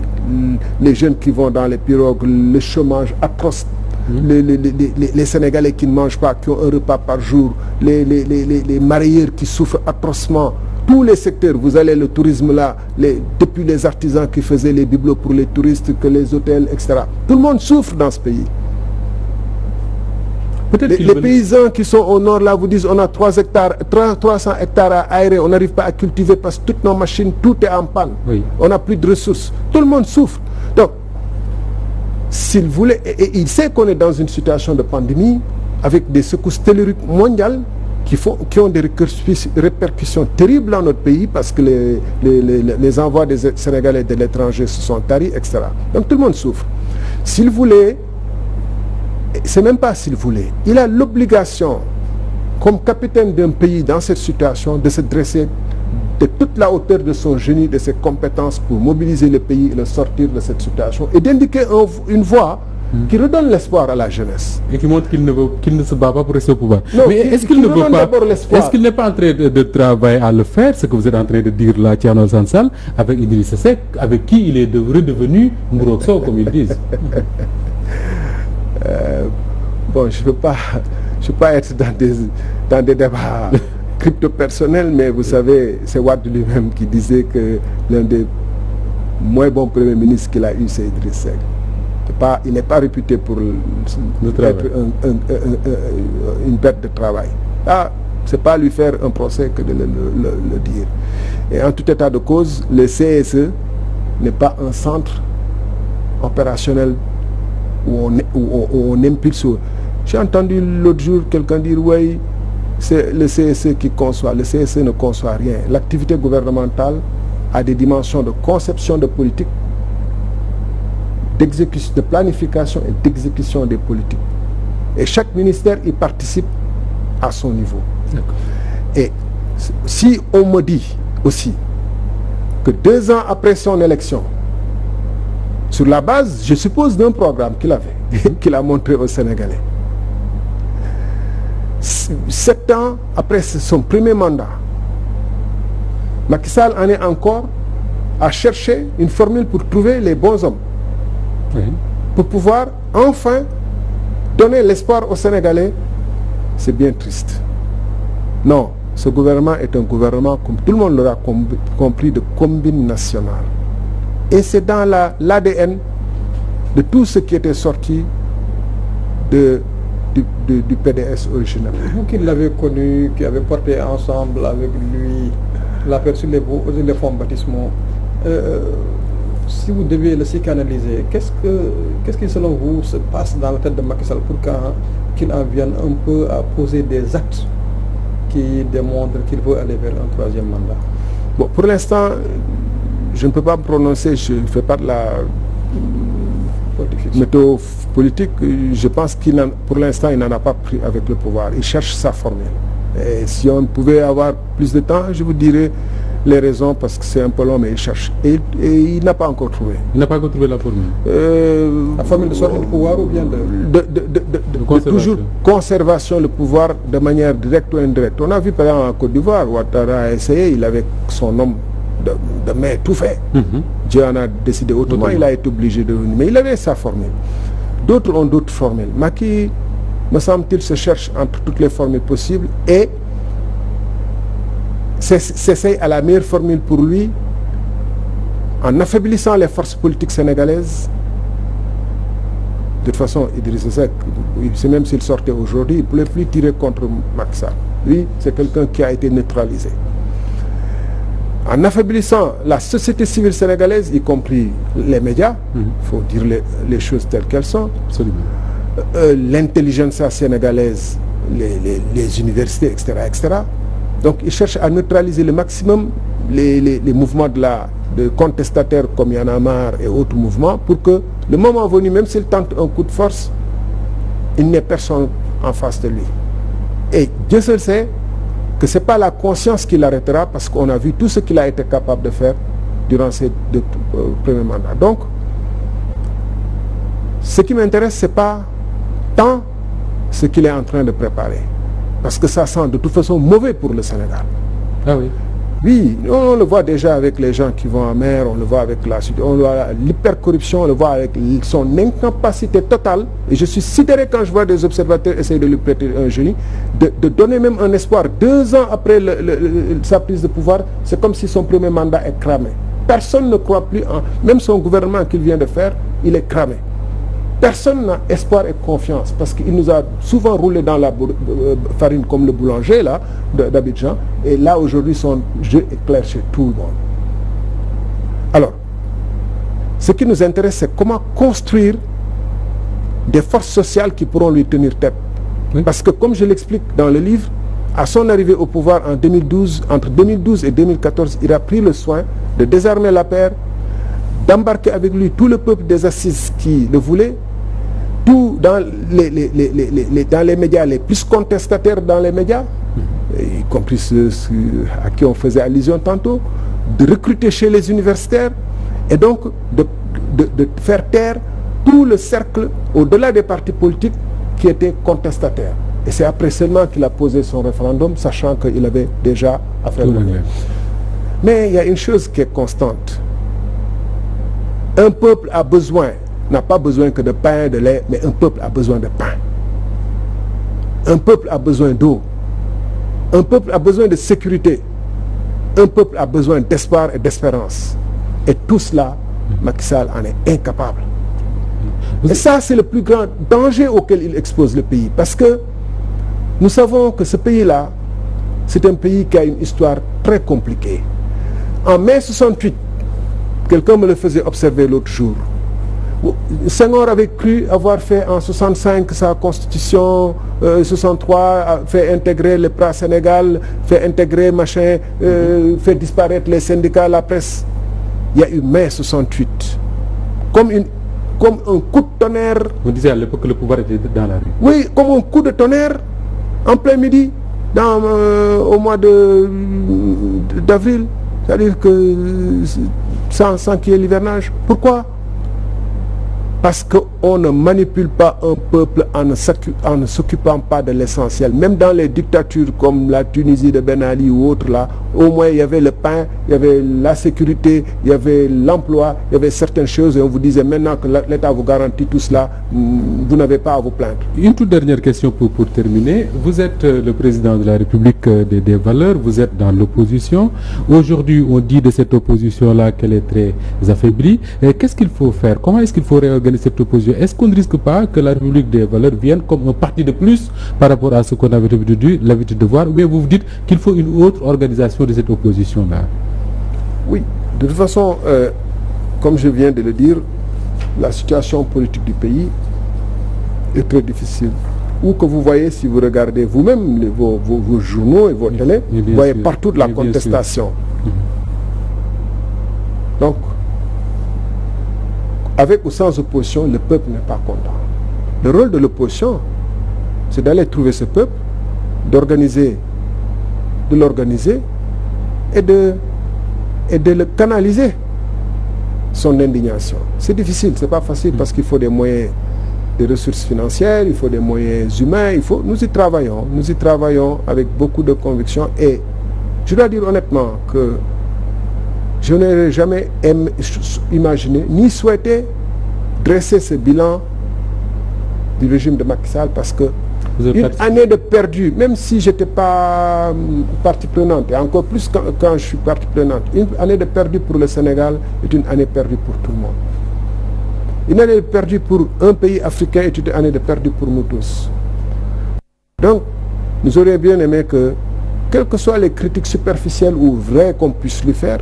Speaker 1: les jeunes qui vont dans les pirogues, le chômage atroce, les Sénégalais qui ne mangent pas, qui ont un repas par jour, les mareyeurs qui souffrent atrocement, tous les secteurs, vous allez le tourisme là, depuis les artisans qui faisaient les bibelots pour les touristes, que les hôtels, etc. Tout le monde souffre dans ce pays. Les paysans qui sont au nord là vous disent on a 300 hectares à aérer, on n'arrive pas à cultiver parce que toutes nos machines, tout est en panne. Oui. On n'a plus de ressources. Tout le monde souffre. Donc, s'il voulait, et il sait qu'on est dans une situation de pandémie avec des secousses telluriques mondiales qui ont des répercussions terribles dans notre pays parce que les envois des Sénégalais de l'étranger se sont taris, etc. Donc tout le monde souffre. S'il voulait, c'est même pas s'il voulait, il a l'obligation, comme capitaine d'un pays dans cette situation, de se dresser de toute la hauteur de son génie, de ses compétences pour mobiliser le pays et le sortir de cette situation et d'indiquer une voie qui redonne l'espoir à la jeunesse.
Speaker 2: Et qui montre qu'il ne se bat pas pour rester au pouvoir.
Speaker 1: Non, mais est-ce qu'il ne veut pas,
Speaker 2: est-ce qu'il n'est pas en train de travailler à le faire, ce que vous êtes en train de dire là, Thierno Sall, avec Idrissa Seck, avec qui il est redevenu Mburokso, comme ils disent.
Speaker 1: Bon, je ne peux pas être dans des débats crypto-personnels, mais vous savez, c'est Wade lui-même qui disait que l'un des moins bons premiers ministres qu'il a eu, c'est Idrissa Seck. Il n'est pas réputé pour être une perte de travail. Ce n'est pas lui faire un procès que de le dire. Et en tout état de cause, le CSE n'est pas un centre opérationnel où on impulse. J'ai entendu l'autre jour quelqu'un dire oui, c'est le CSE qui conçoit. Le CSE ne conçoit rien. L'activité gouvernementale a des dimensions de conception de politique, d'exécution, de planification et d'exécution des politiques. Et chaque ministère y participe à son niveau. Et si on me dit aussi que 2 ans après son élection, sur la base, je suppose, d'un programme qu'il avait, qu'il a montré aux Sénégalais, 7 ans après son premier mandat, Macky Sall en est encore à chercher une formule pour trouver les bons hommes, pour pouvoir enfin donner l'espoir aux Sénégalais. C'est bien triste. Non, ce gouvernement est un gouvernement, comme tout le monde l'aura compris, de combine nationale. Et c'est dans l'ADN de tout ce qui était sorti du PDS original.
Speaker 3: Vous qui l'avez connu, qui avez porté ensemble avec lui l'aperçu les fonds baptismaux, si vous deviez le psychanalyser, qu'est-ce qui selon vous se passe dans la tête de Macky Sall pour qu'il en vienne un peu à poser des actes qui démontrent qu'il veut aller vers un 3e mandat?
Speaker 1: Bon, pour l'instant, je ne peux pas me prononcer, je ne fais pas de la météo politique. Je pense pour l'instant, il n'en a pas pris avec le pouvoir. Il cherche sa formule. Et si on pouvait avoir plus de temps, je vous dirais les raisons, parce que c'est un peu long, mais il cherche. Et il n'a pas encore trouvé.
Speaker 2: Il n'a pas encore trouvé la formule.
Speaker 3: La formule de sortie du pouvoir ou bien
Speaker 1: de toujours conservation du pouvoir de manière directe ou indirecte. On a vu par exemple en Côte d'Ivoire, Ouattara a essayé, il avait son homme de main tout fait. Dieu en a décidé autrement, il a été obligé de venir. Mais il avait sa formule. D'autres ont d'autres formules. Macky, me semble-t-il, se cherche entre toutes les formules possibles et s'essaye à la meilleure formule pour lui en affaiblissant les forces politiques sénégalaises. De toute façon, Idrissa Seck, c'est même s'il sortait aujourd'hui, il ne pouvait plus tirer contre Macky Sall. Lui, c'est quelqu'un qui a été neutralisé. En affaiblissant la société civile sénégalaise, y compris les médias, il faut dire les choses telles qu'elles sont, l'intelligentsia sénégalaise, les universités, etc., etc. Donc il cherche à neutraliser le maximum les mouvements de contestataires comme Y en a marre et autres mouvements, pour que le moment venu, même s'il tente un coup de force, il n'y ait personne en face de lui. Et Dieu seul sait que ce n'est pas la conscience qui l'arrêtera, parce qu'on a vu tout ce qu'il a été capable de faire durant ses 2 premiers mandats. Donc, ce qui m'intéresse, ce n'est pas tant ce qu'il est en train de préparer, parce que ça sent de toute façon mauvais pour le Sénégal.
Speaker 2: Ah oui.
Speaker 1: Oui, on le voit déjà avec les gens qui vont en mer, on le voit avec on le voit l'hypercorruption, on le voit avec son incapacité totale. Et je suis sidéré quand je vois des observateurs essayer de lui prêter un génie, de donner même un espoir. 2 ans après sa prise de pouvoir, c'est comme si son premier mandat est cramé. Personne ne croit plus même son gouvernement qu'il vient de faire, il est cramé. Personne n'a espoir et confiance, parce qu'il nous a souvent roulé dans la farine comme le boulanger là d'Abidjan, et là aujourd'hui son jeu est clair chez tout le monde. Alors, ce qui nous intéresse, c'est comment construire des forces sociales qui pourront lui tenir tête. Oui. Parce que comme je l'explique dans le livre, à son arrivée au pouvoir en 2012, entre 2012 et 2014, il a pris le soin de désarmer l'APR, d'embarquer avec lui tout le peuple des assises qui le voulait, tout dans les médias les plus contestataires dans les médias, y compris ceux à qui on faisait allusion tantôt, de recruter chez les universitaires et donc de faire taire tout le cercle au-delà des partis politiques qui étaient contestataires. Et c'est après seulement qu'il a posé son référendum, sachant qu'il avait déjà affaire au gouvernement. Mais il y a une chose qui est constante. Un peuple n'a pas besoin que de pain et de lait, mais un peuple a besoin de pain. Un peuple a besoin d'eau. Un peuple a besoin de sécurité. Un peuple a besoin d'espoir et d'espérance. Et tout cela, Macky Sall en est incapable. Et ça, c'est le plus grand danger auquel il expose le pays. Parce que nous savons que ce pays-là, c'est un pays qui a une histoire très compliquée. En mai 68, Quelqu'un me le faisait observer l'autre jour. Senghor avait cru avoir fait en 65 sa constitution, 63 fait intégrer le PRA Sénégal, fait intégrer machin, fait disparaître les syndicats, la presse. Il y a eu mai 68. Comme un coup de tonnerre.
Speaker 2: Vous disiez à l'époque que le pouvoir était dans la rue. Oui,
Speaker 1: comme un coup de tonnerre en plein midi, au mois d'avril. C'est-à-dire que sans qu'il y ait l'hivernage. Pourquoi? Parce qu'on ne manipule pas un peuple en ne s'occupant pas de l'essentiel. Même dans les dictatures comme la Tunisie de Ben Ali ou autres là, au moins il y avait le pain, il y avait la sécurité, il y avait l'emploi, il y avait certaines choses et on vous disait maintenant que l'État vous garantit tout cela, vous n'avez pas à vous plaindre.
Speaker 2: Une toute dernière question pour terminer. Vous êtes le président de la République des valeurs, vous êtes dans l'opposition. Aujourd'hui, on dit de cette opposition-là qu'elle est très affaiblie. Qu'est-ce qu'il faut faire? Comment est-ce qu'il faut réorganiser cette opposition? Est-ce qu'on ne risque pas que la République des valeurs vienne comme un parti de plus par rapport à ce qu'on avait l'habitude de voir? Ou bien vous vous dites qu'il faut une autre organisation de cette opposition-là?
Speaker 1: Oui, de toute façon, comme je viens de le dire, la situation politique du pays est très difficile. Où que vous voyez, si vous regardez vous-même vos journaux et vos télés, vous voyez partout de la contestation. Donc, avec ou sans opposition, le peuple n'est pas content. Le rôle de l'opposition, c'est d'aller trouver ce peuple, de l'organiser et de le canaliser, son indignation. C'est difficile, c'est pas facile parce qu'il faut des moyens, des ressources financières, il faut des moyens humains, nous y travaillons avec beaucoup de conviction et je dois dire honnêtement que je n'aurais jamais imaginé ni souhaité dresser ce bilan du régime de Macky Sall parce que une année de perdu, même si je n'étais pas partie prenante, et encore plus quand je suis partie prenante, une année de perdu pour le Sénégal est une année perdue pour tout le monde. Une année de perdu pour un pays africain est une année de perdu pour nous tous. Donc, nous aurions bien aimé que, quelles que soient les critiques superficielles ou vraies qu'on puisse lui faire,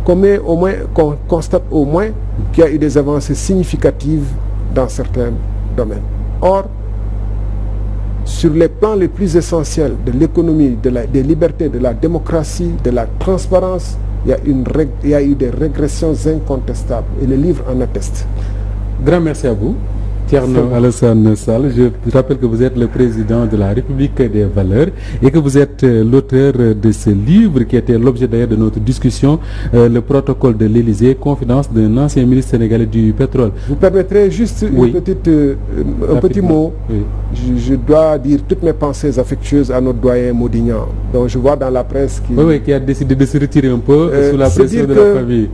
Speaker 1: qu'on constate au moins qu'il y a eu des avancées significatives dans certains domaines. Or, sur les plans les plus essentiels de l'économie, des libertés, de la démocratie, de la transparence, il y a eu des régressions incontestables et le livre en atteste.
Speaker 2: Grand merci à vous. Thierno Alassane Sall, je rappelle que vous êtes le président de la République des valeurs et que vous êtes l'auteur de ce livre qui était l'objet d'ailleurs de notre discussion, le protocole de l'Élysée, confidence d'un ancien ministre sénégalais du pétrole.
Speaker 1: Vous permettrez juste un petit mot. Oui. Je dois dire toutes mes pensées affectueuses à notre doyen Modignan. Donc je vois dans la presse
Speaker 2: qui a décidé de se retirer un peu sous la pression de la famille.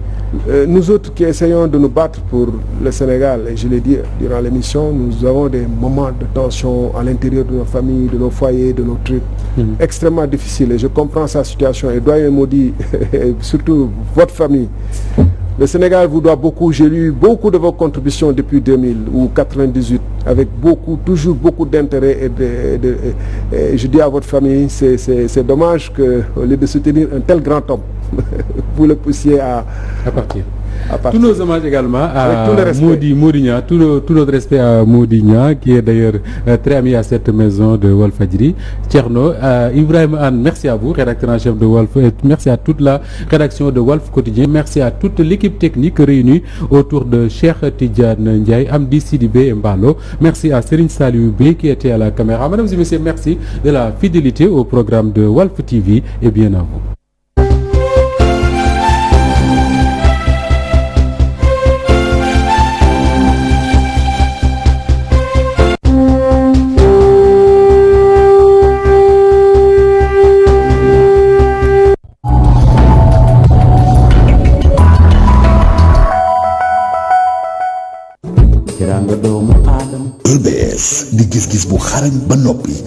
Speaker 1: Nous autres qui essayons de nous battre pour le Sénégal, et je l'ai dit durant l'émission, nous avons des moments de tension à l'intérieur de nos familles, de nos foyers, de nos trucs, extrêmement difficiles. Et je comprends sa situation. Et doyen Modi, et surtout votre famille, le Sénégal vous doit beaucoup. J'ai lu beaucoup de vos contributions depuis 2000 ou 98, avec toujours beaucoup d'intérêt. Et je dis à votre famille, c'est dommage qu'au lieu de soutenir un tel grand homme, vous le poussiez à partir.
Speaker 2: Tous nos hommages également à Modignan, tout notre respect à Modignan, qui est d'ailleurs très ami à cette maison de Walfadjri. Thierno, Ibrahim Anne, merci à vous, rédacteur en chef de Walf, et merci à toute la rédaction de Walf Quotidien, merci à toute l'équipe technique réunie autour de Cheikh Tidiane Ndiaye, Amdi Sidibé et Mbalo. Merci à Serigne Saliou Bey qui était à la caméra. Mesdames et messieurs, merci de la fidélité au programme de Walf TV et bien à vous.
Speaker 4: EBS di gis-gis bu xarañ ba noppi